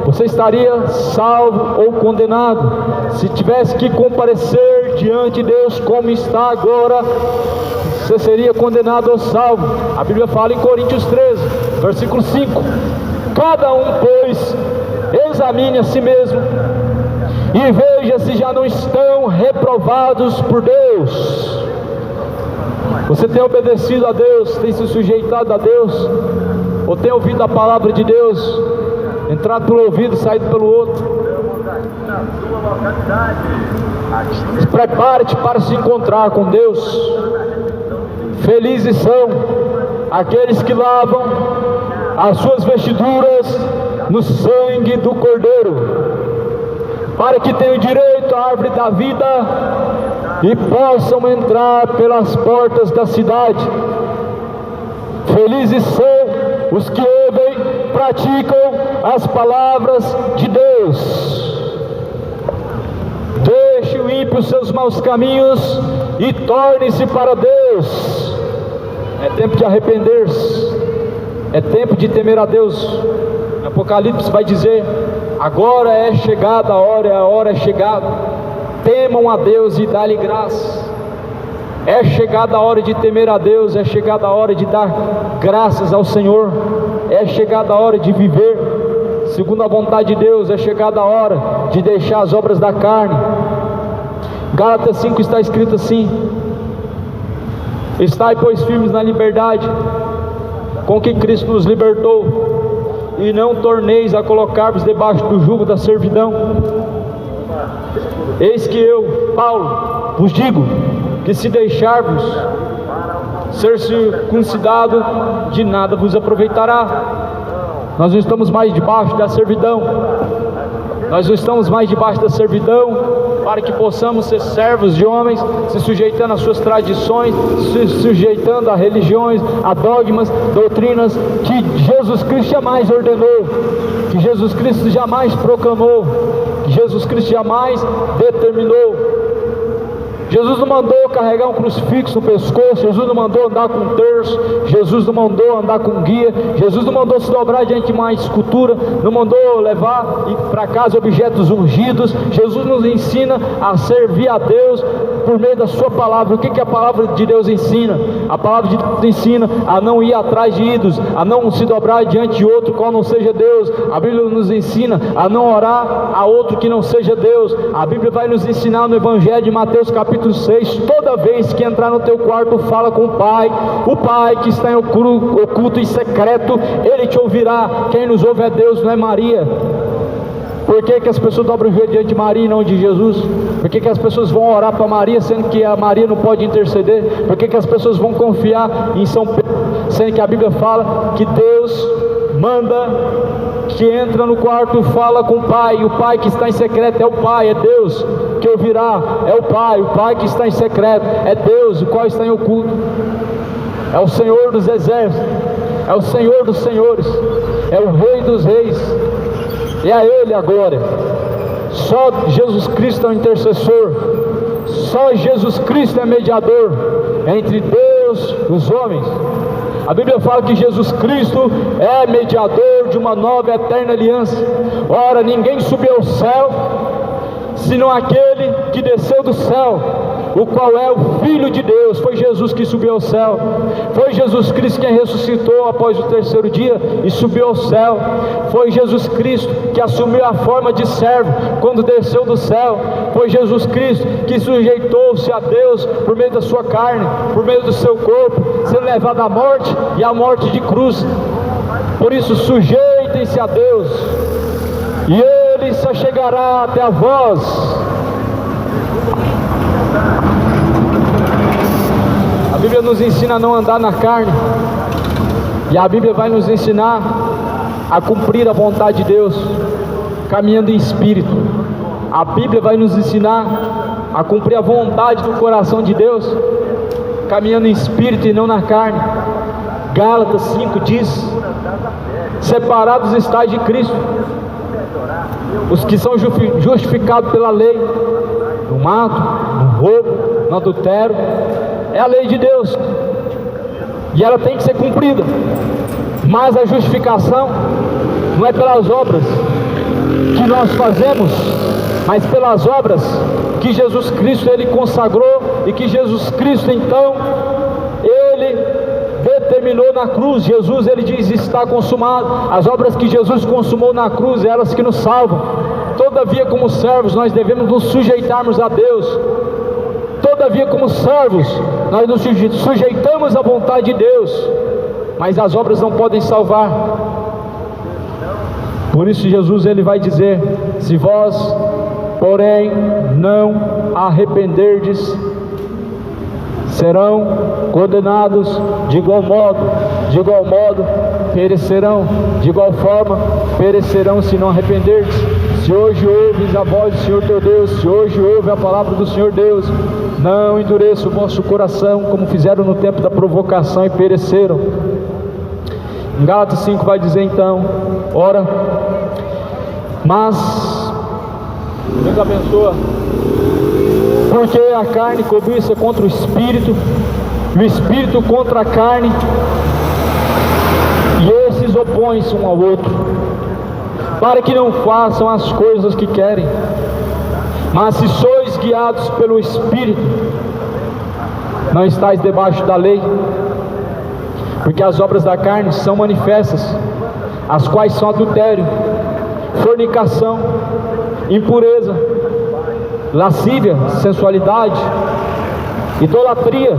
você estaria salvo ou condenado. Se tivesse que comparecer diante de Deus como está agora, você seria condenado ou salvo. A Bíblia fala em Coríntios 13, versículo 5: cada um, pois, examine a si mesmo e veja se já não estão reprovados por Deus. Você tem obedecido a Deus, tem se sujeitado a Deus, ou tem ouvido a palavra de Deus, entrado pelo ouvido e saído pelo outro? Prepare-te para se encontrar com Deus. Felizes são aqueles que lavam as suas vestiduras no sangue do Cordeiro, para que tenham direito à árvore da vida e possam entrar pelas portas da cidade. Felizes são os que ouvem, praticam as palavras de Deus. Deixe limpe os seus maus caminhos e torne-se para Deus. É tempo de arrepender-se, é tempo de temer a Deus. Apocalipse vai dizer: agora é chegada a hora é chegada. Temam a Deus e dá-lhe graça. É chegada a hora de temer a Deus, é chegada a hora de dar graças ao Senhor, é chegada a hora de viver segundo a vontade de Deus, é chegada a hora de deixar as obras da carne. Gálatas 5 está escrito assim: estai, pois, firmes na liberdade com que Cristo nos libertou, e não torneis a colocar-vos debaixo do jugo da servidão. Eis que eu, Paulo, vos digo que se deixar-vos ser circuncidado, de nada vos aproveitará. Nós não estamos mais debaixo da servidão, nós não estamos mais debaixo da servidão para que possamos ser servos de homens, se sujeitando às suas tradições, se sujeitando a religiões, a dogmas, doutrinas que Jesus Cristo jamais ordenou, que Jesus Cristo jamais proclamou, que Jesus Cristo jamais determinou. Jesus não mandou carregar um crucifixo no pescoço, Jesus não mandou andar com um terço, Jesus não mandou andar com um guia, Jesus não mandou se dobrar diante de uma escultura, não mandou levar para casa objetos ungidos. Jesus nos ensina a servir a Deus por meio da sua palavra. O que a palavra de Deus ensina? A palavra de Deus ensina a não ir atrás de ídolos, a não se dobrar diante de outro qual não seja Deus. A Bíblia nos ensina a não orar a outro que não seja Deus. A Bíblia vai nos ensinar no Evangelho de Mateus capítulo 6, toda vez que entrar no teu quarto, fala com o Pai que está em oculto e secreto, Ele te ouvirá. Quem nos ouve é Deus, não é Maria. Por que as pessoas dobram o joelho diante de Maria e não de Jesus? Por que as pessoas vão orar para Maria, sendo que a Maria não pode interceder? Por que as pessoas vão confiar em São Pedro, sendo que a Bíblia fala que Deus manda que entra no quarto e fala com o Pai, e o Pai que está em secreto é o Pai, é Deus que ouvirá, é o Pai que está em secreto é Deus, o qual está em oculto, é o Senhor dos exércitos, é o Senhor dos senhores, é o Rei dos reis, e a Ele a glória. Só Jesus Cristo é o intercessor, só Jesus Cristo é mediador entre Deus e os homens. A Bíblia fala que Jesus Cristo é mediador de uma nova e eterna aliança. Ora, ninguém subiu ao céu, senão aquele que desceu do céu, o qual é o Filho de Deus. Foi Jesus que subiu ao céu, foi Jesus Cristo quem ressuscitou após o terceiro dia e subiu ao céu. Foi Jesus Cristo que assumiu a forma de servo quando desceu do céu. Foi Jesus Cristo que sujeitou-se a Deus por meio da sua carne, por meio do seu corpo, sendo levado à morte e à morte de cruz. Por isso, sujeitem-se a Deus, e Ele só chegará até a vós. A Bíblia nos ensina a não andar na carne, e a Bíblia vai nos ensinar a cumprir a vontade de Deus, caminhando em espírito. A Bíblia vai nos ensinar a cumprir a vontade do coração de Deus, caminhando em espírito e não na carne. Gálatas 5 diz: separados estáis de Cristo, os que são justificados pela lei, no mato, no roubo, no adultério. É a lei de Deus, e ela tem que ser cumprida. Mas a justificação não é pelas obras que nós fazemos, mas pelas obras que Jesus Cristo Ele consagrou, e que Jesus Cristo então Ele determinou na cruz. Jesus, Ele diz: está consumado. As obras que Jesus consumou na cruz, elas que nos salvam. Todavia, como servos, nós devemos nos sujeitarmos a Deus. Todavia, como servos, nós nos sujeitamos à vontade de Deus, mas as obras não podem salvar. Por isso Jesus Ele vai dizer: se vós, porém, não arrependerdes, serão condenados de igual modo perecerão, de igual forma perecerão se não arrependerdes. Se hoje ouves a voz do Senhor teu Deus, se hoje ouve a palavra do Senhor Deus, não endureça o vosso coração, como fizeram no tempo da provocação e pereceram. Em Gálatas 5 vai dizer então: ora, mas Deus abençoa. Porque a carne cobiça contra o espírito, e o espírito contra a carne, e esses opõem-se um ao outro, para que não façam as coisas que querem. Mas se sois guiados pelo Espírito, não estáis debaixo da lei. Porque as obras da carne são manifestas, as quais são adultério, fornicação, impureza, lascívia, sensualidade, idolatria,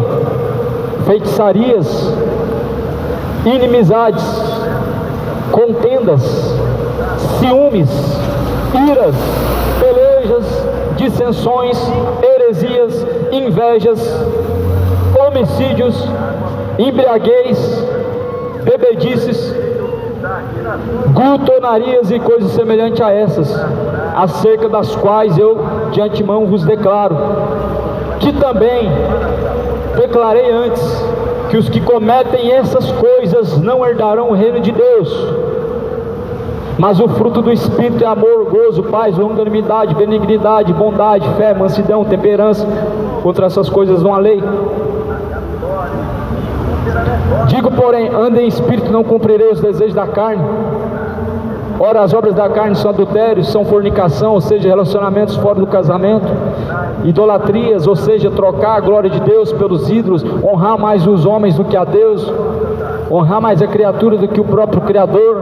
feitiçarias, inimizades, contendas, ciúmes, iras, pelejas, dissensões, heresias, invejas, homicídios, embriaguez, bebedices, glutonarias e coisas semelhantes a essas, acerca das quais eu de antemão vos declaro, que também declarei antes, que os que cometem essas coisas não herdarão o reino de Deus. Mas o fruto do Espírito é amor, gozo, paz, longanimidade, benignidade, bondade, fé, mansidão, temperança. Contra essas coisas não há lei. Digo, porém, andem em espírito, não cumprirei os desejos da carne. Ora, as obras da carne são adultério, são fornicação, ou seja, relacionamentos fora do casamento, idolatrias, ou seja, trocar a glória de Deus pelos ídolos, honrar mais os homens do que a Deus, honrar mais a criatura do que o próprio Criador.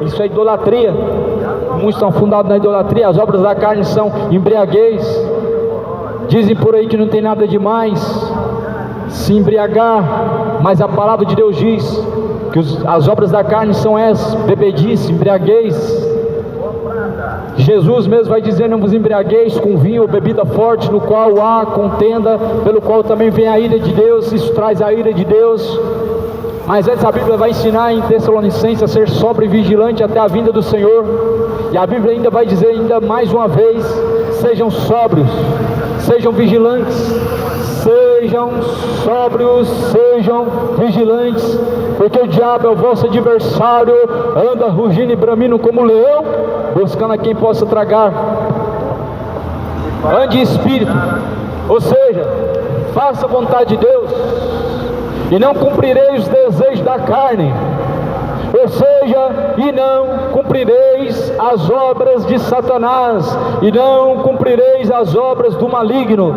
Isso é idolatria. Muitos estão fundados na idolatria. As obras da carne são embriaguez. Dizem por aí que não tem nada demais se embriagar, mas a palavra de Deus diz que as obras da carne são essas: bebedice, embriaguez. Jesus mesmo vai dizer: não vos embriagueis com vinho ou bebida forte, no qual há contenda, pelo qual também vem a ira de Deus. Isso traz a ira de Deus. Mas antes a Bíblia vai ensinar em Tessalonicenses a ser sóbrio e vigilante até a vinda do Senhor. E a Bíblia ainda vai dizer ainda mais uma vez: sejam sóbrios, sejam vigilantes, sejam sóbrios, sejam vigilantes, porque o diabo é o vosso adversário, anda rugindo e bramindo como leão, buscando a quem possa tragar. Ande em espírito, ou seja, faça a vontade de Deus, e não cumprireis os desejos da carne, ou seja, e não cumprireis as obras de Satanás, e não cumprireis as obras do maligno.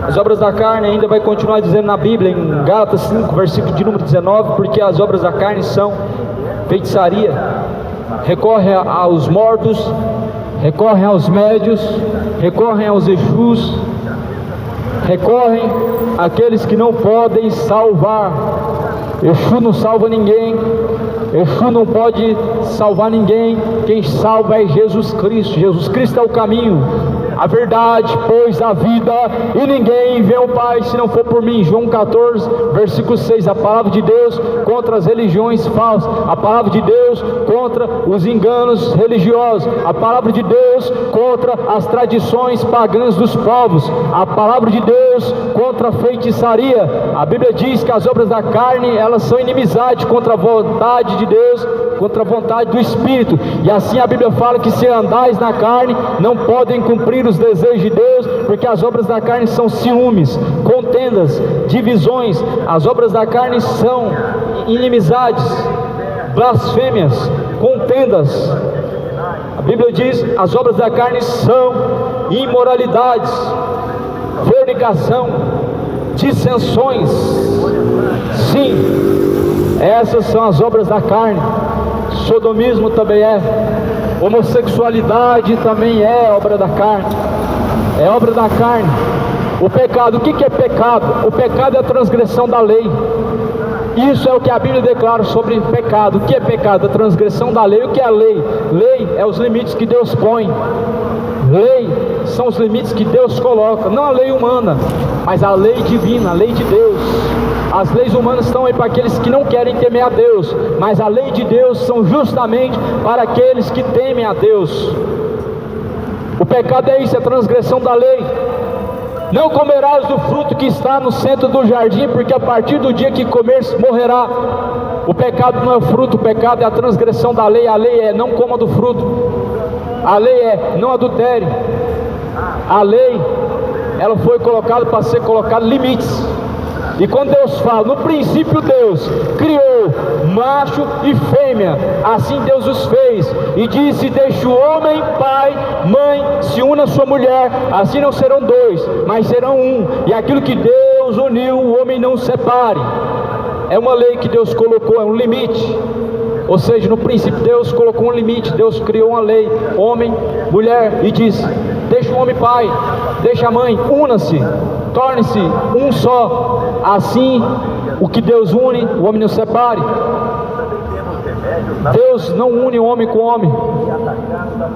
As obras da carne ainda vai continuar dizendo na Bíblia, em Gálatas 5, versículo de número 19, porque as obras da carne são feitiçaria, recorre aos mortos, recorrem aos médios, recorrem aos Exus, recorrem àqueles que não podem salvar. Exu não salva ninguém, Exu não pode salvar ninguém. Quem salva é Jesus Cristo. Jesus Cristo é o caminho, a verdade, pois a vida, e ninguém vê o Pai se não for por mim. João 14, versículo 6. A palavra de Deus contra as religiões falsas, a palavra de Deus contra os enganos religiosos, a palavra de Deus contra as tradições pagãs dos povos, a palavra de Deus contra a feitiçaria. A Bíblia diz que as obras da carne, elas são inimizade contra a vontade de Deus, contra a vontade do Espírito. E assim a Bíblia fala que se andais na carne, não podem cumprir os desejos de Deus, porque as obras da carne são ciúmes, contendas, divisões. As obras da carne são inimizades, blasfêmias, contendas. A Bíblia diz: as obras da carne são imoralidades, fornicação, dissensões. Sim, essas são as obras da carne. Sodomismo também é, homossexualidade também é obra da carne, é obra da carne. O pecado, o que é pecado? O pecado é a transgressão da lei. Isso é o que a Bíblia declara sobre pecado. O que é pecado? A transgressão da lei. O que é a lei? Lei é os limites que Deus põe. Lei são os limites que Deus coloca, não a lei humana, mas a lei divina, a lei de Deus. As leis humanas estão aí para aqueles que não querem temer a Deus, mas a lei de Deus são justamente para aqueles que temem a Deus. O pecado é isso, é a transgressão da lei. Não comerás do fruto que está no centro do jardim, porque a partir do dia que comeres, morrerá. O pecado não é o fruto, o pecado é a transgressão da lei. A lei é: não coma do fruto. A lei é: não adultere. A lei, ela foi colocada para ser colocada limites. E quando Deus fala, no princípio Deus criou macho e fêmea, assim Deus os fez, e disse: deixa o homem, pai, mãe, se una a sua mulher, assim não serão dois, mas serão um, e aquilo que Deus uniu, o homem não separe. É uma lei que Deus colocou, é um limite. Ou seja, no princípio Deus colocou um limite. Deus criou uma lei, homem, mulher, e disse: deixa o homem pai, deixa a mãe, una-se, torne-se um só. Assim, o que Deus une, o homem não separe. Deus não une homem com homem.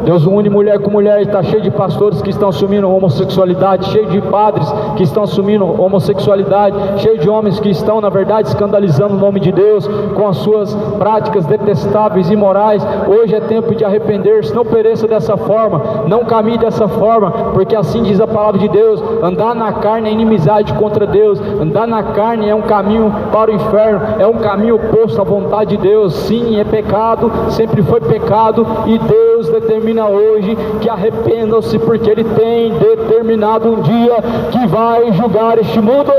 Deus une mulher com mulher. Está cheio de pastores que estão assumindo homossexualidade, cheio de padres que estão assumindo homossexualidade, cheio de homens que estão, na verdade, escandalizando o nome de Deus com as suas práticas detestáveis e imorais. Hoje é tempo de arrepender-se. Não pereça dessa forma, não caminhe dessa forma, porque assim diz a palavra de Deus: andar na carne é inimizade contra Deus. Andar na carne é um caminho para o inferno, é um caminho oposto à vontade de Deus. Sim, é pecado, sempre foi pecado, e Deus determina hoje que arrependam-se, porque Ele tem determinado um dia que vai julgar este mundo.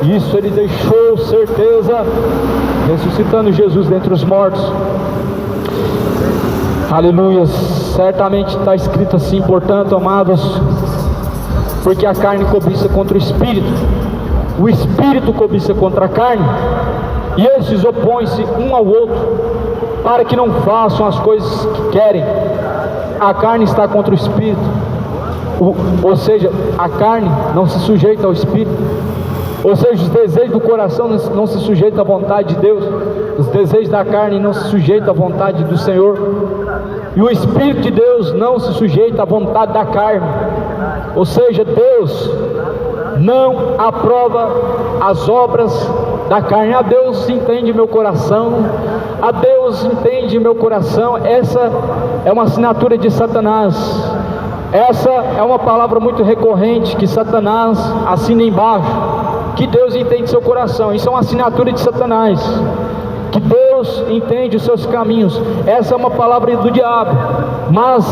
Isso Ele deixou certeza, ressuscitando Jesus dentre os mortos. Aleluia. Certamente está escrito assim: portanto, amados, porque a carne cobiça contra o espírito, o espírito cobiça contra a carne, e esses opõem-se um ao outro, para que não façam as coisas que querem. A carne está contra o espírito, ou seja, a carne não se sujeita ao espírito. Ou seja, os desejos do coração não se sujeitam à vontade de Deus. Os desejos da carne não se sujeitam à vontade do Senhor. E o Espírito de Deus não se sujeita à vontade da carne. Ou seja, Deus não aprova as obras da carne. A Deus entende meu coração, a Deus entende meu coração. Essa é uma assinatura de Satanás. Essa é uma palavra muito recorrente que Satanás assina embaixo, que Deus entende seu coração. Isso é uma assinatura de Satanás, que Deus entende os seus caminhos. Essa é uma palavra do diabo. Mas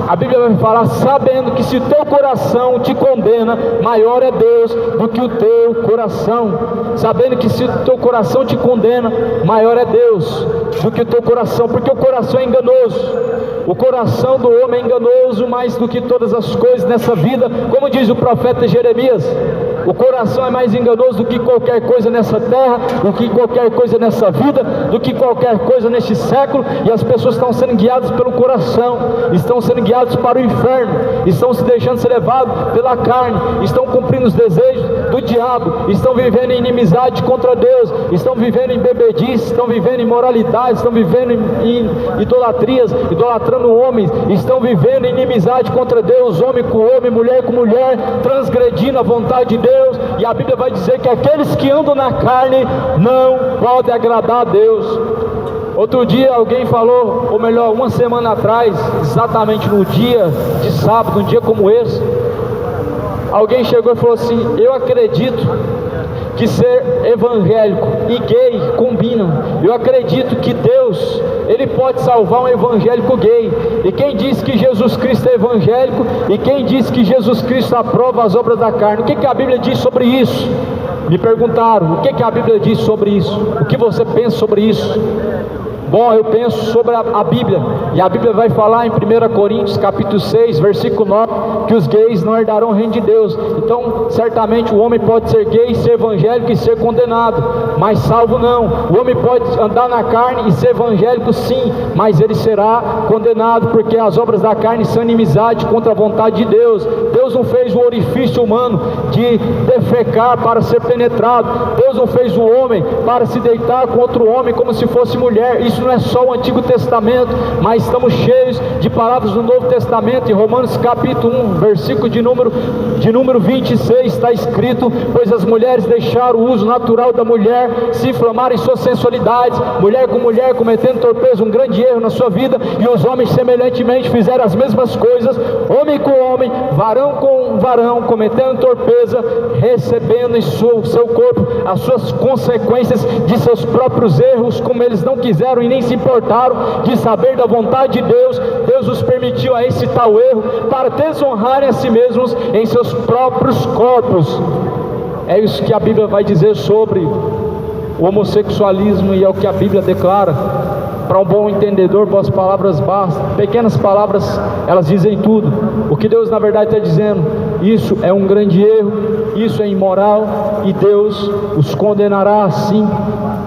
a Bíblia vai falar: sabendo que se o teu coração te condena, maior é Deus do que o teu coração. Sabendo que se o teu coração te condena, maior é Deus do que o teu coração, porque o coração é enganoso. O coração do homem é enganoso mais do que todas as coisas nessa vida. Como diz o profeta Jeremias: o coração é mais enganoso do que qualquer coisa nessa terra, do que qualquer coisa nessa vida, do que qualquer coisa neste século. E as pessoas estão sendo guiadas pelo coração, estão sendo guiadas para o inferno, estão se deixando ser levados pela carne, estão cumprindo os desejos do diabo, estão vivendo em inimizade contra Deus, estão vivendo em bebedice, estão vivendo em imoralidade, estão vivendo em idolatrias, idolatrando homens, estão vivendo em inimizade contra Deus, homem com homem, mulher com mulher, transgredindo a vontade de Deus. E a Bíblia vai dizer que aqueles que andam na carne não podem agradar a Deus. Outro dia alguém falou, ou melhor, uma semana atrás, exatamente no dia de sábado, um dia como esse, alguém chegou e falou assim: eu acredito que ser evangélico e gay combinam. Eu acredito que Deus, Ele pode salvar um evangélico gay. E quem disse que Jesus Cristo é evangélico? E quem disse que Jesus Cristo aprova as obras da carne? O que a Bíblia diz sobre isso? Me perguntaram: o que a Bíblia diz sobre isso? O que você pensa sobre isso? Bom, eu penso sobre a Bíblia, e a Bíblia vai falar em 1 Coríntios capítulo 6, versículo 9, que os gays não herdarão o reino de Deus. Então, certamente o homem pode ser gay, ser evangélico e ser condenado, mas salvo não. O homem pode andar na carne e ser evangélico sim, mas ele será condenado, porque as obras da carne são inimizade contra a vontade de Deus. Deus não fez o orifício humano de defecar para ser penetrado. Deus não fez o homem para se deitar com outro homem como se fosse mulher. Isso não é só o Antigo Testamento, mas estamos cheios de palavras do Novo Testamento. Em Romanos capítulo 1, versículo de número 26, está escrito: pois as mulheres deixaram o uso natural da mulher, se inflamaram em suas sensualidades, mulher com mulher cometendo torpeza, um grande erro na sua vida, e os homens semelhantemente fizeram as mesmas coisas, homem com homem, varão com varão, cometendo torpeza, natureza, recebendo em seu corpo as suas consequências de seus próprios erros, como eles não quiseram e nem se importaram de saber da vontade de Deus. Deus os permitiu a esse tal erro para desonrarem a si mesmos em seus próprios corpos. É isso que a Bíblia vai dizer sobre o homossexualismo, e é o que a Bíblia declara. Para um bom entendedor, boas palavras bastam. Pequenas palavras, elas dizem tudo. O que Deus na verdade está dizendo: isso é um grande erro, isso é imoral, e Deus os condenará assim.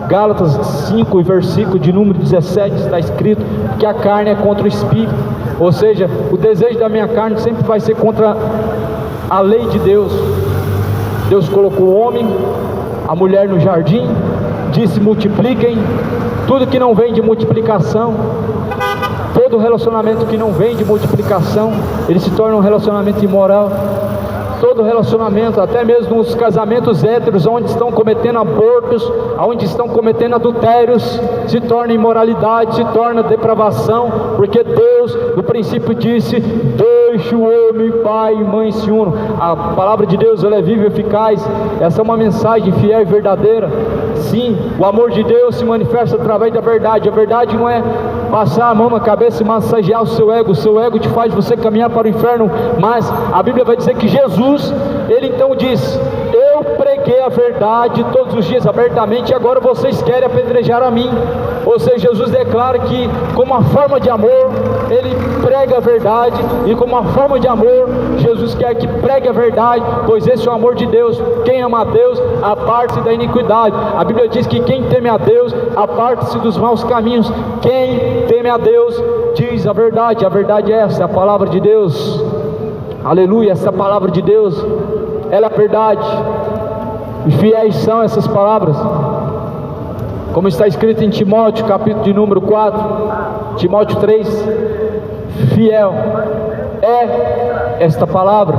Gálatas 5, versículo de número 17, está escrito que a carne é contra o espírito. Ou seja, o desejo da minha carne sempre vai ser contra a lei de Deus. Deus colocou o homem, a mulher no jardim, disse: multipliquem. Tudo que não vem de multiplicação, todo relacionamento que não vem de multiplicação, ele se torna um relacionamento imoral. Todo relacionamento, até mesmo os casamentos héteros, onde estão cometendo abortos, onde estão cometendo adultérios, se torna imoralidade, se torna depravação, porque Deus no princípio disse: deixe o homem, pai e mãe se unam. A palavra de Deus, ela é viva e eficaz. Essa é uma mensagem fiel e verdadeira. Sim, o amor de Deus se manifesta através da verdade. A verdade não é passar a mão na cabeça e massagear o seu ego te faz você caminhar para o inferno, mas a Bíblia vai dizer que Jesus, ele então diz: eu preguei a verdade todos os dias abertamente, e agora vocês querem apedrejar a mim. Ou seja, Jesus declara que como uma forma de amor, ele prega a verdade, e como uma forma de amor, Jesus quer que pregue a verdade, pois esse é o amor de Deus. Quem ama a Deus, aparte-se da iniquidade. A Bíblia diz que quem teme a Deus, aparte-se dos maus caminhos. Quem teme a Deus, diz a verdade é essa, é a palavra de Deus. Aleluia, essa palavra de Deus, ela é a verdade, e fiéis são essas palavras, como está escrito em Timóteo, capítulo de número 4, Timóteo 3, fiel é esta palavra.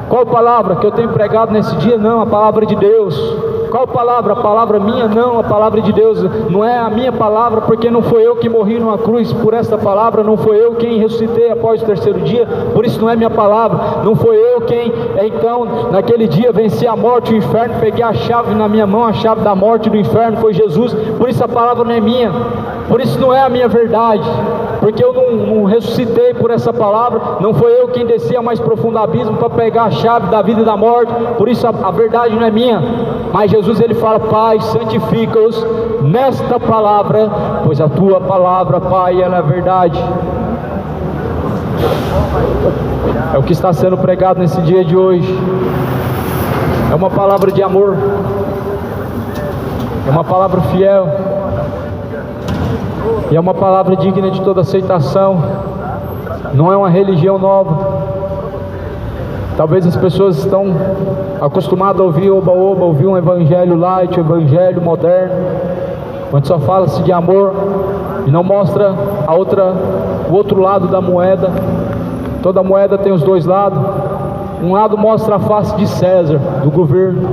Qual palavra que eu tenho pregado nesse dia? Não, a palavra de Deus. Qual palavra? A palavra minha? Não, a palavra de Deus. Não é a minha palavra, porque não foi eu que morri numa cruz por esta palavra, não foi eu quem ressuscitei após o terceiro dia, por isso não é minha palavra. Não foi eu quem, então, naquele dia venci a morte e o inferno, peguei a chave na minha mão, a chave da morte e do inferno, foi Jesus. Por isso a palavra não é minha, por isso não é a minha verdade, porque eu não ressuscitei por essa palavra. Não foi eu quem desci ao mais profundo abismo para pegar a chave da vida e da morte, por isso a verdade não é minha. Mas Jesus, ele fala: Pai, santifica-os nesta palavra, pois a tua palavra, Pai, ela é a verdade. É o que está sendo pregado nesse dia de hoje. É uma palavra de amor, é uma palavra fiel, e é uma palavra digna de toda aceitação. Não é uma religião nova. Talvez as pessoas estão acostumadas a ouvir oba-oba, ouvir um evangelho light, um evangelho moderno, onde só fala-se de amor e não mostra o outro lado da moeda. Toda moeda tem os dois lados. Um lado mostra a face de César, do governo.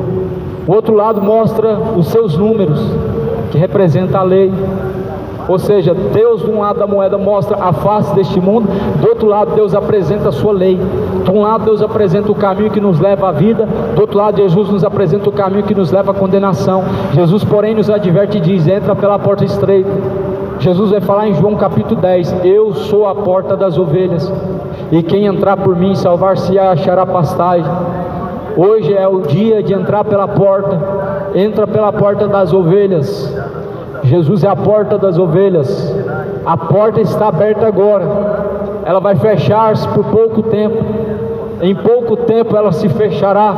O outro lado mostra os seus números, que representa a lei. Ou seja, Deus de um lado da moeda mostra a face deste mundo, do outro lado Deus apresenta a sua lei. De um lado Deus apresenta o caminho que nos leva à vida, do outro lado Jesus nos apresenta o caminho que nos leva à condenação. Jesus, porém, nos adverte e diz: entra pela porta estreita. Jesus vai falar em João capítulo 10: eu sou a porta das ovelhas, e quem entrar por mim salvar-se-á, achará pastagem. Hoje é o dia de entrar pela porta. Entra pela porta das ovelhas. Jesus é a porta das ovelhas. A porta está aberta agora. Ela vai fechar-se por pouco tempo. Em pouco tempo ela se fechará.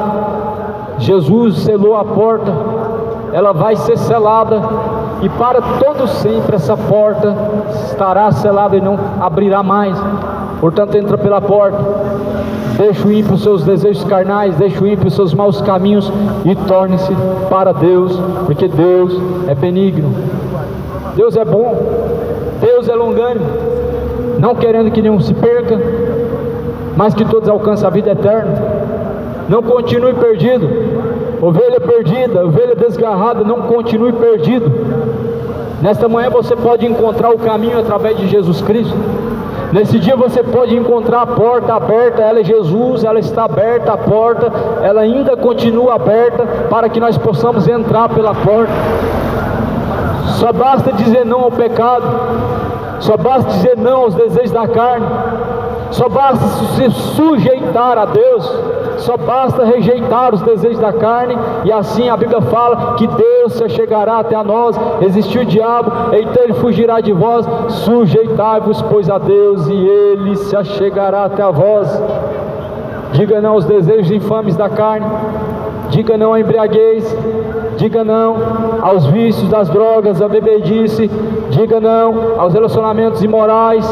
Jesus selou a porta. Ela vai ser selada, e para todo sempre essa porta estará selada e não abrirá mais. Portanto, entra pela porta. Deixa o ímpio os seus desejos carnais, deixa o ímpio os seus maus caminhos e torne-se para Deus, porque Deus é benigno, Deus é bom, Deus é longânimo, não querendo que nenhum se perca, mas que todos alcancem a vida eterna. Não continue perdido, ovelha perdida, ovelha desgarrada, não continue perdido. Nesta manhã você pode encontrar o caminho através de Jesus Cristo. Nesse dia você pode encontrar a porta aberta, ela é Jesus, ela está aberta a porta, ela ainda continua aberta para que nós possamos entrar pela porta. Só basta dizer não ao pecado, só basta dizer não aos desejos da carne, só basta se sujeitar a Deus, só basta rejeitar os desejos da carne, e assim a Bíblia fala que Deus se chegará até a nós. Resistir o diabo, então ele fugirá de vós. Sujeitai-vos, pois, a Deus, e ele se achegará até a vós. Diga não aos desejos infames da carne, diga não à embriaguez, diga não aos vícios das drogas, à bebedice, diga não aos relacionamentos imorais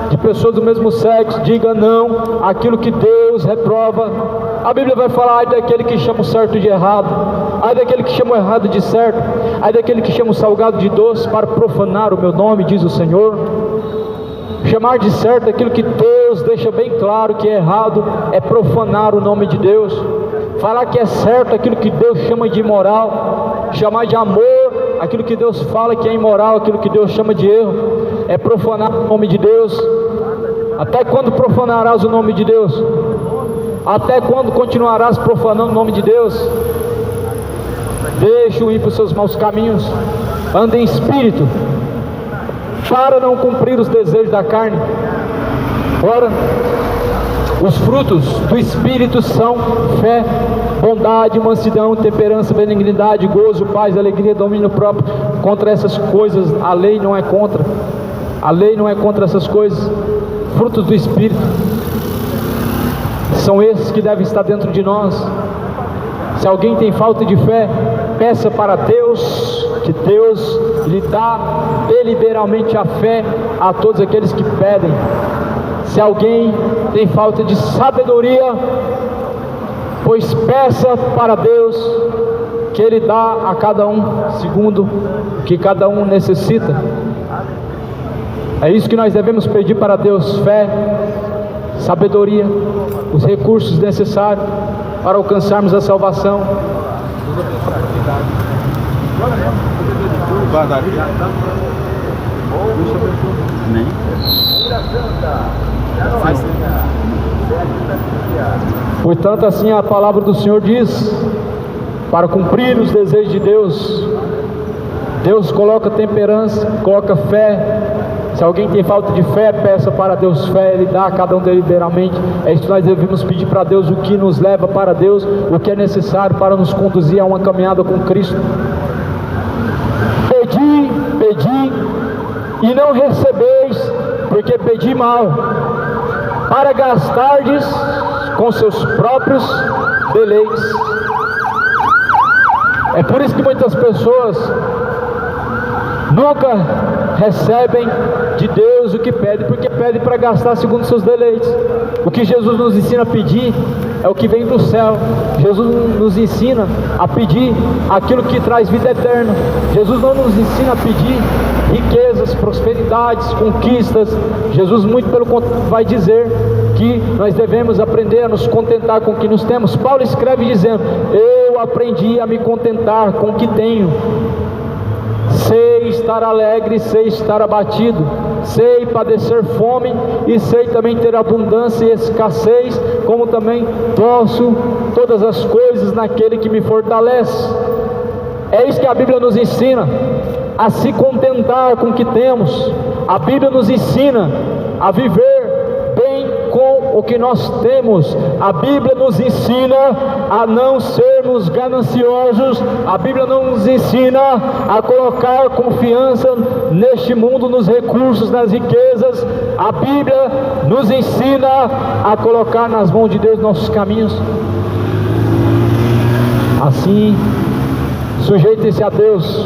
de pessoas do mesmo sexo, diga não àquilo que Deus reprova. A Bíblia vai falar: ai daquele que chama o certo de errado, ai daquele que chama o errado de certo, ai daquele que chama o salgado de doce para profanar o meu nome, diz o Senhor. Chamar de certo aquilo que Deus deixa bem claro que é errado é profanar o nome de Deus. Falar que é certo aquilo que Deus chama de imoral, chamar de amor aquilo que Deus fala que é imoral, aquilo que Deus chama de erro, é profanar o nome de Deus. Até quando profanarás o nome de Deus? Até quando continuarás profanando o nome de Deus? Deixa-o ir para os seus maus caminhos, anda em espírito, para não cumprir os desejos da carne. Ora, os frutos do Espírito são fé, bondade, mansidão, temperança, benignidade, gozo, paz, alegria, domínio próprio. Contra essas coisas a lei não é contra. A lei não é contra essas coisas. Frutos do Espírito são esses que devem estar dentro de nós. Se alguém tem falta de fé, peça para Deus, que Deus lhe dá deliberalmente a fé a todos aqueles que pedem. Se alguém tem falta de sabedoria, pois peça para Deus, que Ele dá a cada um segundo o que cada um necessita. É isso que nós devemos pedir para Deus: fé, sabedoria, os recursos necessários para alcançarmos a salvação. Portanto, assim a palavra do Senhor diz: para cumprir os desejos de Deus, Deus coloca temperança, coloca fé. Se alguém tem falta de fé, peça para Deus fé, Ele dá a cada um deliberamente. É isso que nós devemos pedir para Deus, o que nos leva para Deus, o que é necessário para nos conduzir a uma caminhada com Cristo. Pedi e não recebeis, porque pedi mal, para gastardes com seus próprios deleites. É por isso que muitas pessoas nunca recebem de Deus o que pedem, porque pedem para gastar segundo seus deleites. O que Jesus nos ensina a pedir é o que vem do céu. Jesus nos ensina a pedir aquilo que traz vida eterna. Jesus não nos ensina a pedir riquezas, prosperidades, conquistas. Jesus, muito pelo contrário, vai dizer que nós devemos aprender a nos contentar com o que nós temos. Paulo escreve dizendo: eu aprendi a me contentar com o que tenho. Sei estar alegre, sei estar abatido, sei padecer fome e sei também ter abundância e escassez, como também posso todas as coisas naquele que me fortalece. É isso que a Bíblia nos ensina, a se contentar com o que temos. A Bíblia nos ensina a viver bem com o que nós temos. A Bíblia nos ensina a não sermos gananciosos. A Bíblia não nos ensina a colocar confiança neste mundo, nos recursos, nas riquezas. A Bíblia nos ensina a colocar nas mãos de Deus nossos caminhos. Assim, sujeitem-se a Deus,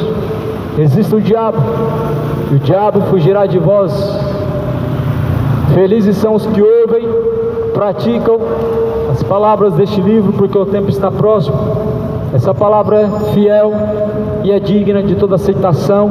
resista o diabo, e o diabo fugirá de vós. Felizes são os que ouvem, praticam as palavras deste livro, porque o tempo está próximo. Essa palavra é fiel e é digna de toda aceitação.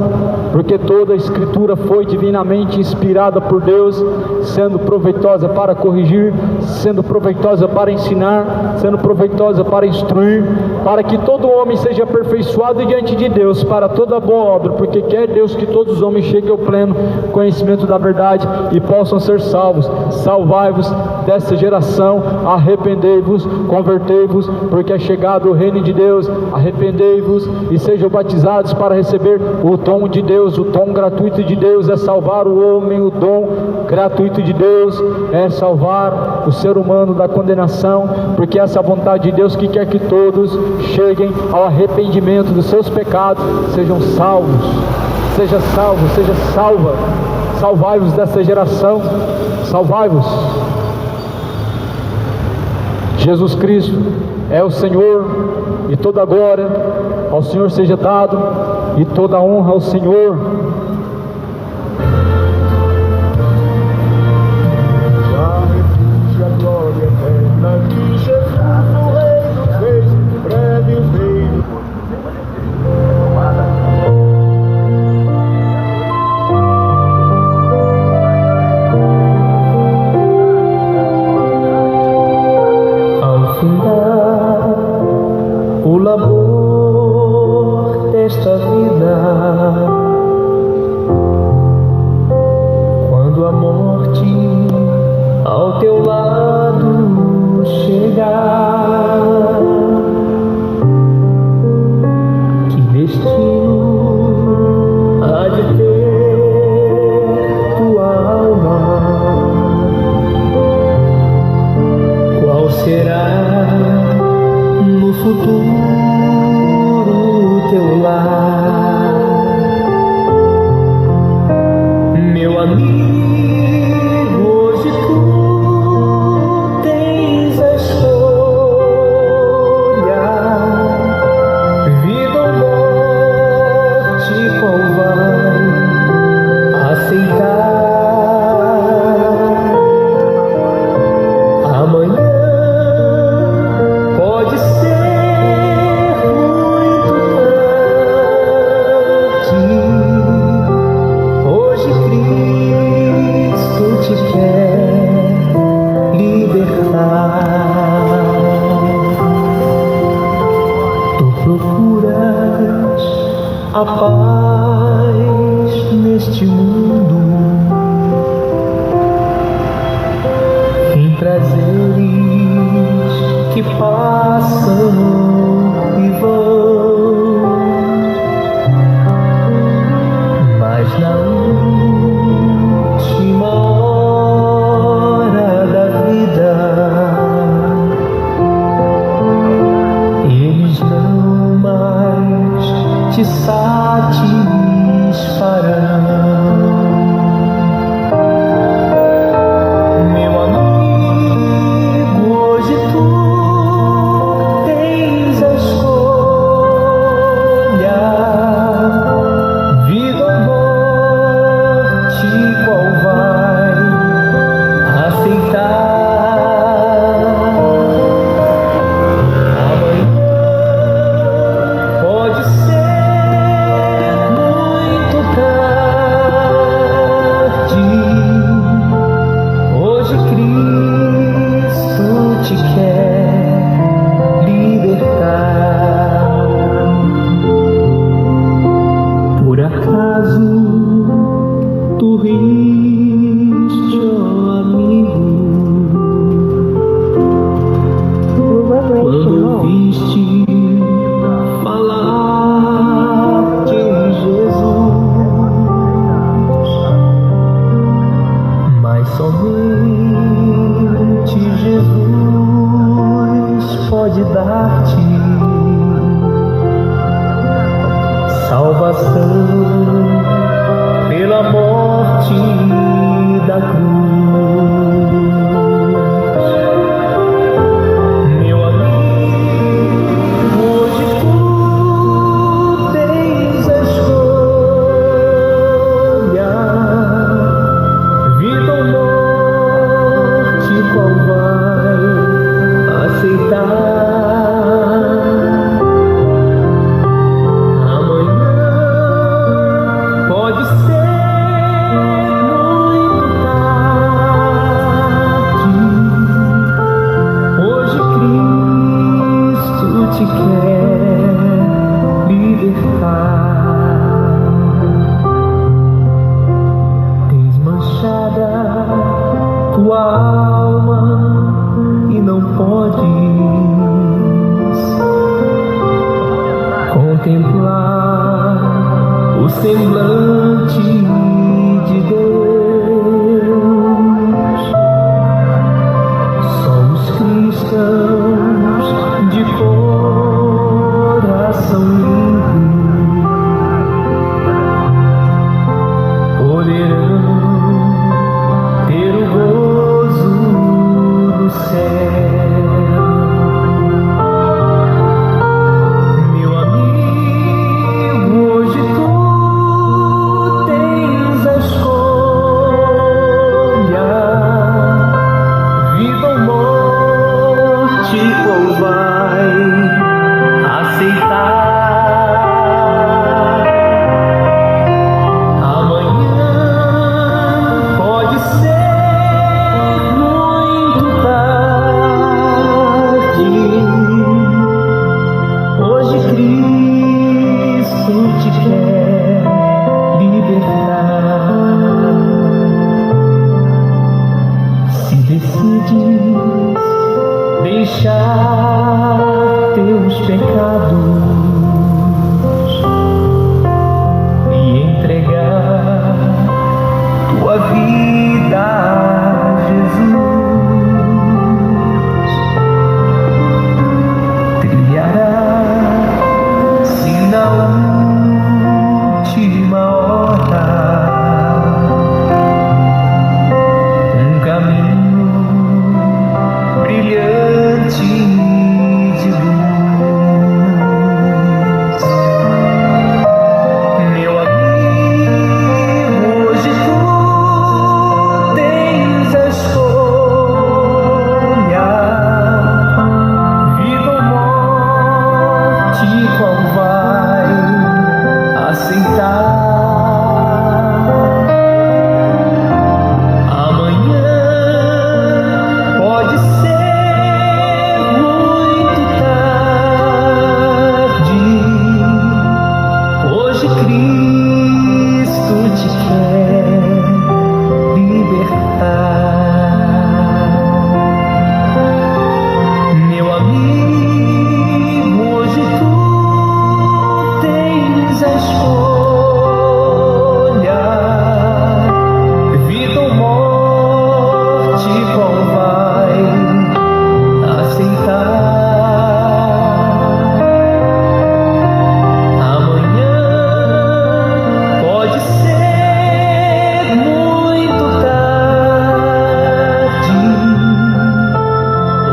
porque toda a Escritura foi divinamente inspirada por Deus, sendo proveitosa para corrigir, sendo proveitosa para ensinar, sendo proveitosa para instruir, para que todo homem seja aperfeiçoado diante de Deus, para toda boa obra, porque quer Deus que todos os homens cheguem ao pleno conhecimento da verdade e possam ser salvos. Salvai-vos dessa geração, arrependei-vos, convertei-vos, porque é chegado o reino de Deus. Arrependei-vos e sejam batizados para receber o dom de Deus. O dom gratuito de Deus é salvar o homem, o dom gratuito de Deus é salvar o ser humano da condenação, porque essa é a vontade de Deus, que quer que todos cheguem ao arrependimento dos seus pecados, sejam salvos. Seja salvo, seja salva. Salvai-vos dessa geração, salvai-vos. Jesus Cristo é o Senhor, e toda glória ao Senhor seja dado, e toda honra ao Senhor. Já refúgio a glória eterna de Jesus, o Rei dos Reis, breve o meio. O labor desta vida, quando a morte ao teu lado chegar, que destino há de ter tua alma? Qual será no futuro teu lar? Meu amigo, hoje tu tens a escolha, vida ou morte, qual vai aceitar? Amanhã pode ser muito tarde. Hoje Cristo te quer libertar. Tu procuras a paz neste mundo, em prazeres que passam e vão, mas na última hora da vida eles não mais te satisfarão. Meu amigo, hoje tu tens a escolha, vida ou morte, qual vai aceitar? Amanhã pode ser muito tarde. Hoje Cristo te quer libertar. Por acaso tu riste, ó amigo, quando ouviste falar de Jesus? Mas somente Jesus pode dar-te salvação pela morte da cruz. Meu amigo, hoje tu tens a escolha, vida ou morte, qual vai aceitar? Amanhã pode o semblante de Deus. Somos cristãos de coração livre, poderão ter o gozo do céu. Meu amigo, hoje tu tens a escolha, vida ou morte, qual vai aceitar? Amanhã pode ser muito tarde. Hoje Cristo te quer libertar. Se decides deixar teus pecados e entregar tua vida a Jesus, trilhará-se na última hora um caminho brilhante de luz. Meu amigo, hoje tu tens a escolha, vida ou morte, qual vai aceitar? Amanhã pode ser muito tarde. Hoje Cristo te quer libertar. Meu amigo, hoje tu tens a escolha, vida ou morte, qual vai aceitar? Amanhã pode ser muito tarde.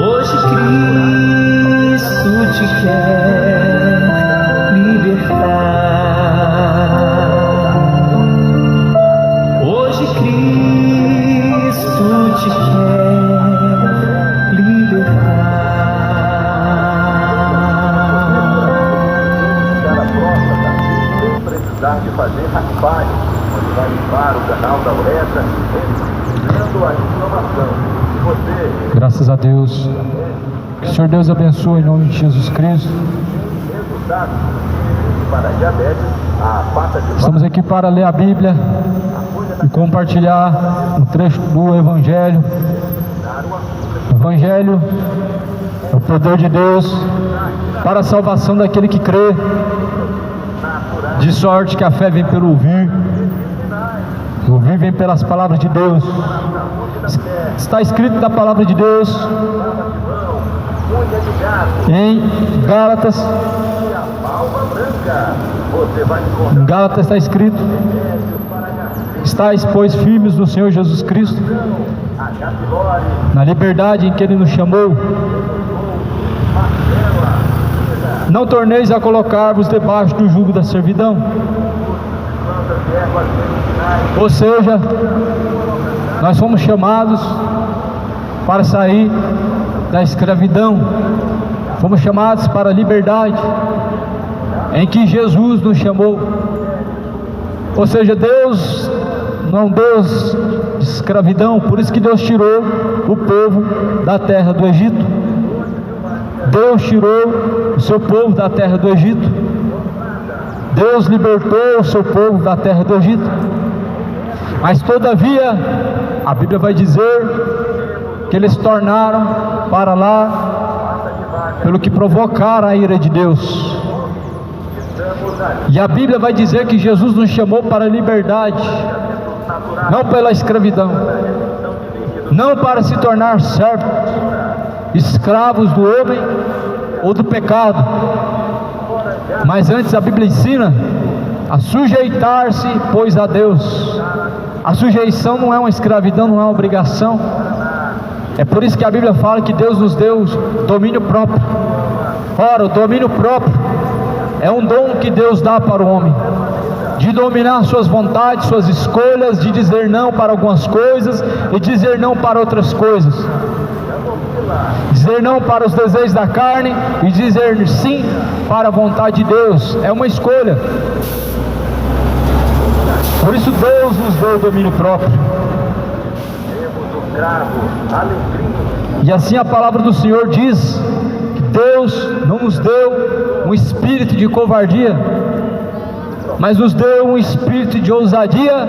Hoje Cristo te quer libertar. Hoje Cristo te quer libertar. Cada próstata, sem precisar de fazer raspagem, onde vai limpar o canal da uretra, dando a inflamação. Se você Graças a Deus. Que o Senhor Deus abençoe em nome de Jesus Cristo. resultado para diabetes, a pata de Estamos aqui para ler a Bíblia e compartilhar um trecho do Evangelho. O Evangelho é o poder de Deus para a salvação daquele que crê. De sorte que a fé vem pelo ouvir, o ouvir vem pelas palavras de Deus. Está escrito na palavra de Deus em Gálatas. Em Gálatas está escrito: estáis, pois, firmes no Senhor Jesus Cristo, na liberdade em que Ele nos chamou. Não torneis a colocar-vos debaixo do jugo da servidão. Ou seja, nós fomos chamados para sair da escravidão. Fomos chamados para a liberdade em que Jesus nos chamou. Ou seja, Deus não é um Deus de escravidão. Por isso que Deus tirou o povo da terra do Egito. Deus tirou o seu povo da terra do Egito. Deus libertou o seu povo da terra do Egito. Mas todavia, a Bíblia vai dizer que eles tornaram para lá pelo que provocaram a ira de Deus. E a Bíblia vai dizer que Jesus nos chamou para a liberdade, não pela escravidão, não para se tornar servos, escravos do homem ou do pecado, mas antes a Bíblia ensina a sujeitar-se, pois, a Deus. A sujeição não é uma escravidão, não é uma obrigação. É por isso que a Bíblia fala que Deus nos deu domínio próprio. Ora, o domínio próprio é um dom que Deus dá para o homem, de dominar suas vontades, suas escolhas, de dizer não para algumas coisas e dizer não para outras coisas, dizer não para os desejos da carne e dizer sim para a vontade de Deus. É uma escolha. Por isso Deus nos deu o domínio próprio. E assim a palavra do Senhor diz que Deus não nos deu um espírito de covardia, mas nos deu um espírito de ousadia,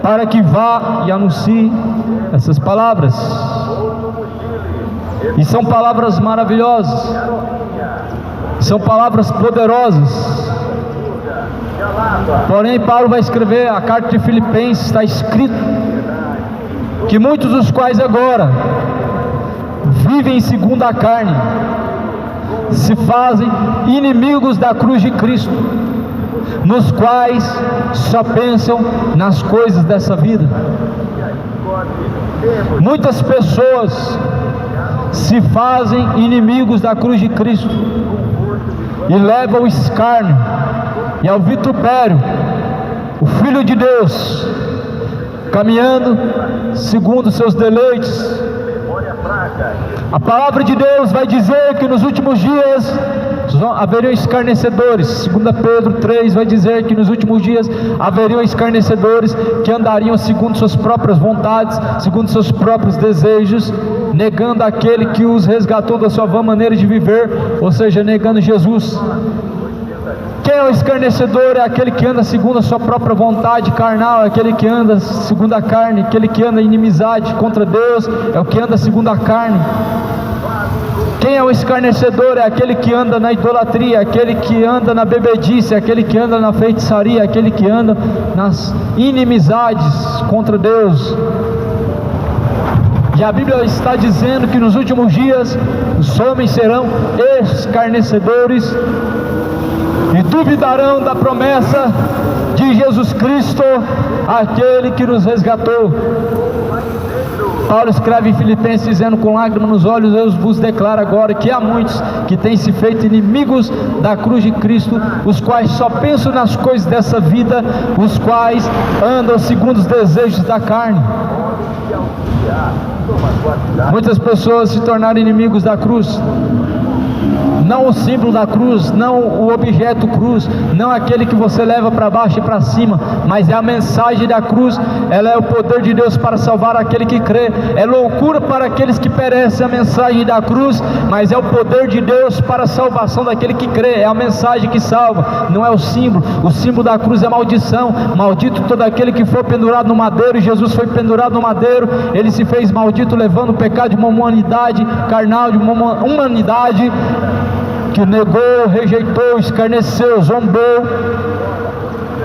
para que vá e anuncie essas palavras. E são palavras maravilhosas, são palavras poderosas. Porém, Paulo vai escrever a carta de Filipenses, está escrito que muitos dos quais agora vivem segundo a carne se fazem inimigos da cruz de Cristo, nos quais só pensam nas coisas dessa vida. Muitas pessoas se fazem inimigos da cruz de Cristo e levam ao escárnio e ao vitupério o Filho de Deus, caminhando segundo seus deleites. A palavra de Deus vai dizer que nos últimos dias haveriam escarnecedores. 2 Pedro 3 vai dizer que nos últimos dias haveriam escarnecedores que andariam segundo suas próprias vontades, segundo seus próprios desejos, negando aquele que os resgatou da sua vã maneira de viver, ou seja, negando Jesus. Quem é o escarnecedor? É aquele que anda segundo a sua própria vontade carnal, é aquele que anda segundo a carne, aquele que anda em inimizade contra Deus, é o que anda segundo a carne. Quem é o escarnecedor? É aquele que anda na idolatria, aquele que anda na bebedice, aquele que anda na feitiçaria, aquele que anda nas inimizades contra Deus. E a Bíblia está dizendo que nos últimos dias os homens serão escarnecedores e duvidarão da promessa de Jesus Cristo, aquele que nos resgatou. Paulo escreve em Filipenses dizendo: com lágrimas nos olhos eu vos declaro agora que há muitos que têm se feito inimigos da cruz de Cristo, os quais só pensam nas coisas dessa vida, os quais andam segundo os desejos da carne. Muitas pessoas se tornaram inimigos da cruz, não o símbolo da cruz, não o objeto cruz, não aquele que você leva para baixo e para cima, mas é a mensagem da cruz. Ela é o poder de Deus para salvar aquele que crê. É loucura para aqueles que perecem a mensagem da cruz, mas é o poder de Deus para a salvação daquele que crê. É a mensagem que salva, não é o símbolo. O símbolo da cruz é maldição. Maldito todo aquele que for pendurado no madeiro. E Jesus foi pendurado no madeiro, ele se fez maldito, levando o pecado de uma humanidade carnal, de uma humanidade que negou, rejeitou, escarneceu, zombou.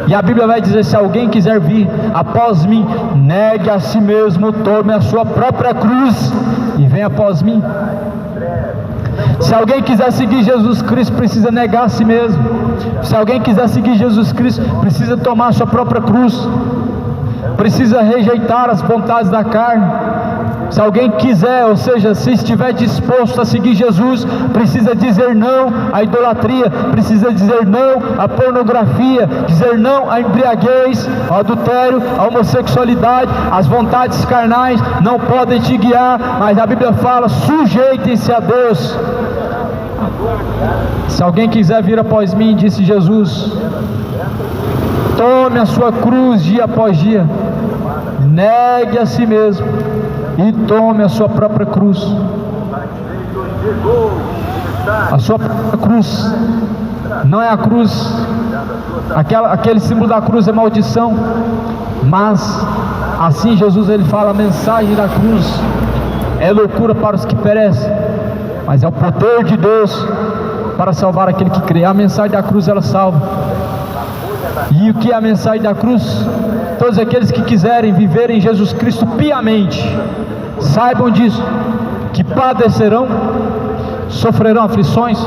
E a Bíblia vai dizer: se alguém quiser vir após mim, negue a si mesmo, tome a sua própria cruz e venha após mim. Se alguém quiser seguir Jesus Cristo, precisa negar a si mesmo. Se alguém quiser seguir Jesus Cristo, precisa tomar a sua própria cruz, precisa rejeitar as vontades da carne. Se alguém quiser, ou seja, se estiver disposto a seguir Jesus, precisa dizer não à idolatria, precisa dizer não à pornografia, dizer não à embriaguez, ao adultério, à homossexualidade. As vontades carnais não podem te guiar, mas a Bíblia fala: sujeitem-se a Deus. Se alguém quiser vir após mim, disse Jesus, tome a sua cruz dia após dia, negue a si mesmo e tome a sua própria cruz. A sua própria cruz não é a cruz, aquele símbolo da cruz é maldição, mas assim Jesus ele fala: a mensagem da cruz é loucura para os que perecem, mas é o poder de Deus para salvar aquele que crê. A mensagem da cruz ela salva. E o que é a mensagem da cruz? Todos aqueles que quiserem viver em Jesus Cristo piamente, saibam disso, que padecerão, sofrerão aflições.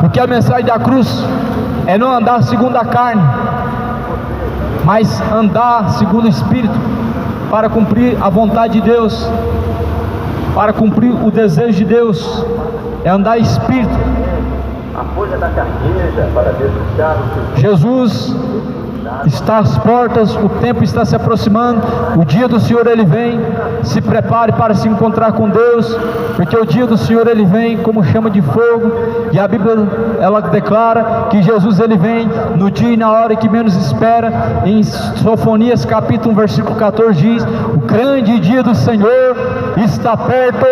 O que é a mensagem da cruz? É não andar segundo a carne, mas andar segundo o Espírito, para cumprir a vontade de Deus, para cumprir o desejo de Deus. É andar em Espírito. A folha da carqueja para denunciar o seu Jesus está às portas, o tempo está se aproximando, o dia do Senhor ele vem. Se prepare para se encontrar com Deus, porque o dia do Senhor ele vem como chama de fogo, e a Bíblia ela declara que Jesus ele vem no dia e na hora que menos espera. Em Sofonias capítulo 1 versículo 14 diz: o grande dia do Senhor está perto,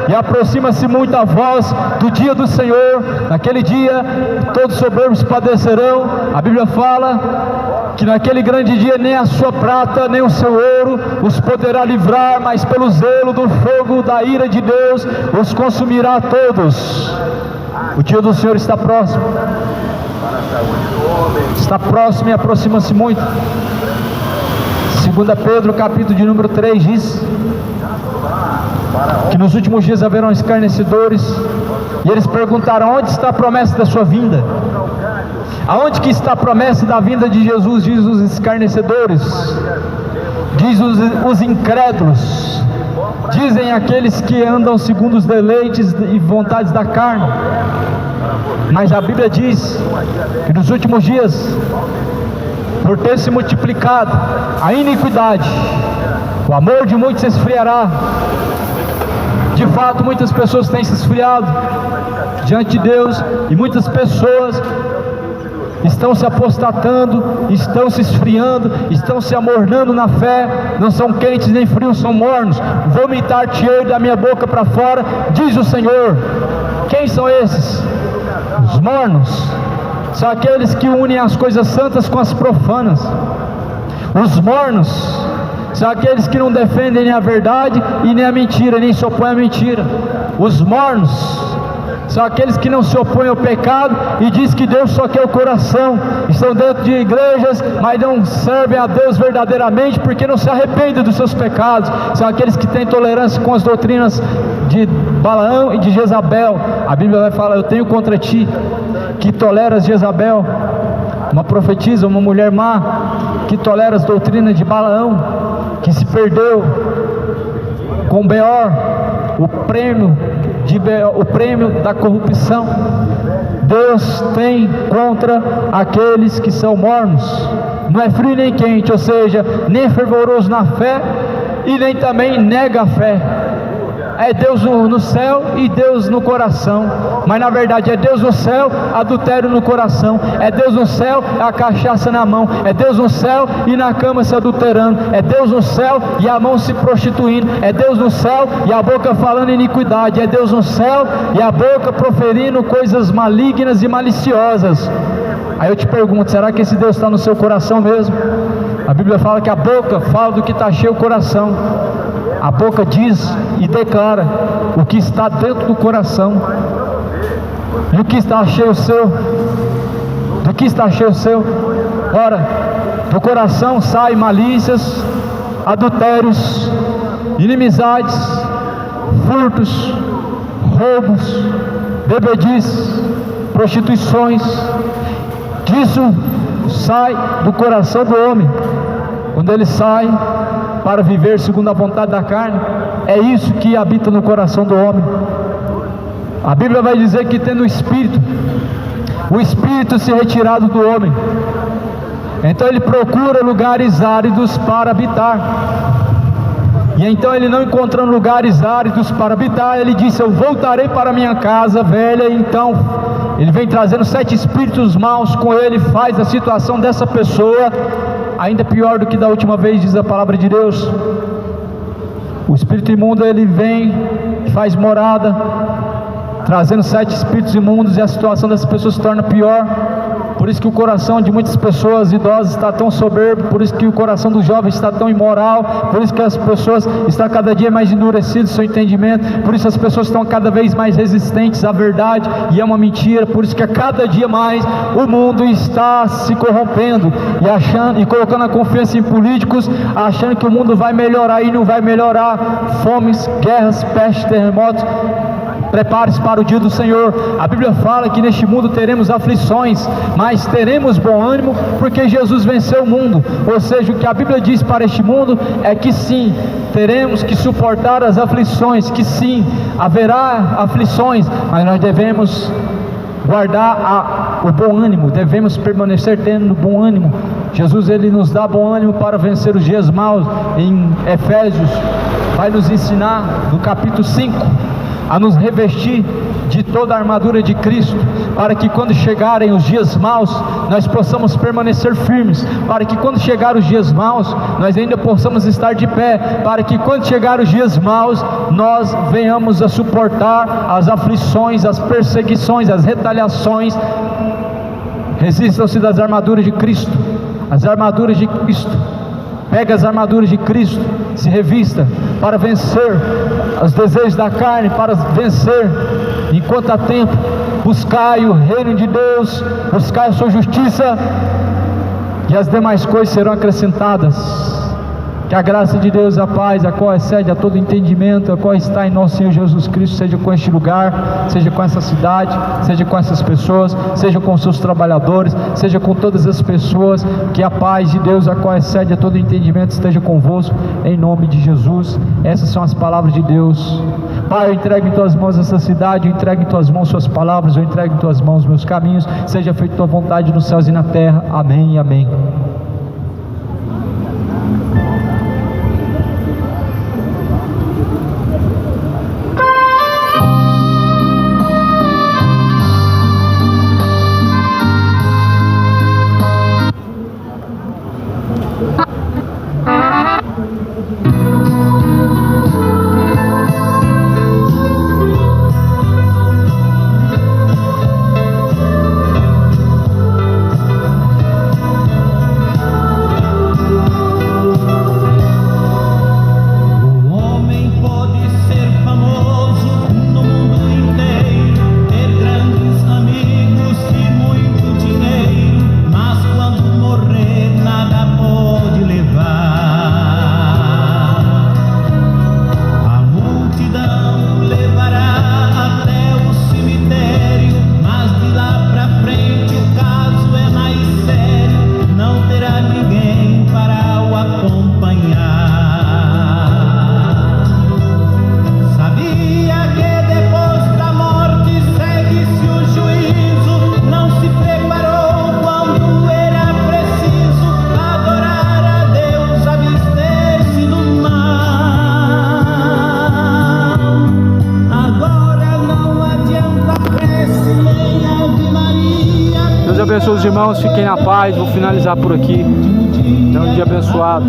e aproxima-se muito a voz do dia do Senhor. Naquele dia todos soberbos padecerão. A Bíblia fala que naquele grande dia nem a sua prata nem o seu ouro os poderá livrar, mas pelo zelo do fogo da ira de Deus os consumirá a todos. O dia do Senhor está próximo, está próximo e aproxima-se muito. 2 Pedro capítulo de número 3 diz que nos últimos dias haverão escarnecedores, e eles perguntaram: onde está a promessa da sua vinda? Aonde que está a promessa da vinda de Jesus? Diz os escarnecedores, diz os incrédulos, dizem aqueles que andam segundo os deleites e vontades da carne. Mas a Bíblia diz que nos últimos dias, por ter se multiplicado a iniquidade, o amor de muitos se esfriará. De fato, muitas pessoas têm se esfriado diante de Deus, e muitas pessoas estão se apostatando, estão se esfriando, estão se amornando na fé, não são quentes nem frios, são mornos. Vomitar-te-ei da minha boca para fora, diz o Senhor. Quem são esses? Os mornos. São aqueles que unem as coisas santas com as profanas. Os mornos são aqueles que não defendem nem a verdade e nem a mentira, nem se opõem à mentira. Os mornos são aqueles que não se opõem ao pecado e diz que Deus só quer o coração. Estão dentro de igrejas, mas não servem a Deus verdadeiramente, porque não se arrependem dos seus pecados. São aqueles que têm tolerância com as doutrinas de Balaão e de Jezabel. A Bíblia vai falar: eu tenho contra ti que toleras Jezabel, uma profetisa, uma mulher má, que tolera as doutrinas de Balaão, que se perdeu com Beor, o prêmio da corrupção. Deus tem contra aqueles que são mornos. Não é frio nem quente, ou seja, nem fervoroso na fé e nem também nega a fé. É Deus no céu e Deus no coração, mas na verdade é Deus no céu, adultério no coração. É Deus no céu, a cachaça na mão. É Deus no céu e na cama se adulterando. É Deus no céu e a mão se prostituindo. É Deus no céu e a boca falando iniquidade. É Deus no céu e a boca proferindo coisas malignas e maliciosas. Aí eu te pergunto: será que esse Deus está no seu coração mesmo? A Bíblia fala que a boca fala do que está cheio o coração. A boca diz e declara o que está dentro do coração. E o que está cheio o seu? Do que está cheio o seu? Ora, do coração saem malícias, adultérios, inimizades, furtos, roubos, bebedices, prostituições. Disso sai do coração do homem. Quando ele sai para viver segundo a vontade da carne, é isso que habita no coração do homem. A Bíblia vai dizer que tendo o Espírito se retirado do homem, então ele procura lugares áridos para habitar. E então ele, não encontrando lugares áridos para habitar, ele disse: eu voltarei para minha casa velha. E então ele vem trazendo 7 espíritos maus com ele, faz a situação dessa pessoa ainda pior do que da última vez, diz a palavra de Deus. O espírito imundo ele vem, faz morada, trazendo 7 espíritos imundos, e a situação dessa pessoa se torna pior, por isso que o coração de muitas pessoas idosas está tão soberbo, por isso que o coração dos jovens está tão imoral, por isso que as pessoas estão cada dia mais endurecidas no seu entendimento, por isso as pessoas estão cada vez mais resistentes à verdade, e é uma mentira, por isso que a cada dia mais o mundo está se corrompendo, e colocando a confiança em políticos, achando que o mundo vai melhorar, e não vai melhorar. Fomes, guerras, pestes, terremotos. Prepare-se para o dia do Senhor. A Bíblia fala que neste mundo teremos aflições, mas teremos bom ânimo, porque Jesus venceu o mundo. Ou seja, o que a Bíblia diz para este mundo é que sim, teremos que suportar as aflições, que sim, haverá aflições, mas nós devemos guardar o bom ânimo, devemos permanecer tendo bom ânimo. Jesus, ele nos dá bom ânimo para vencer os dias maus. Em Efésios vai nos ensinar no capítulo 5 a nos revestir de toda a armadura de Cristo, para que quando chegarem os dias maus, nós possamos permanecer firmes, para que quando chegar os dias maus, nós ainda possamos estar de pé, para que quando chegar os dias maus, nós venhamos a suportar as aflições, as perseguições, as retaliações. Resistam-se das armaduras de Cristo, as armaduras de Cristo. Pega as armaduras de Cristo, se revista para vencer os desejos da carne, para vencer. Enquanto há tempo, buscai o reino de Deus, buscai a sua justiça, e as demais coisas serão acrescentadas. Que a graça de Deus, a paz, a qual excede a todo entendimento, a qual está em nosso Senhor Jesus Cristo, seja com este lugar, seja com essa cidade, seja com essas pessoas, seja com os seus trabalhadores, seja com todas as pessoas. Que a paz de Deus, a qual excede a todo entendimento, esteja convosco, em nome de Jesus. Essas são as palavras de Deus. Pai, eu entrego em tuas mãos essa cidade, eu entrego em tuas mãos suas palavras, eu entrego em tuas mãos meus caminhos. Seja feita tua vontade nos céus e na terra. Amém e amém. Abençoe os irmãos, fiquem na paz. Vou finalizar por aqui. É um dia abençoado.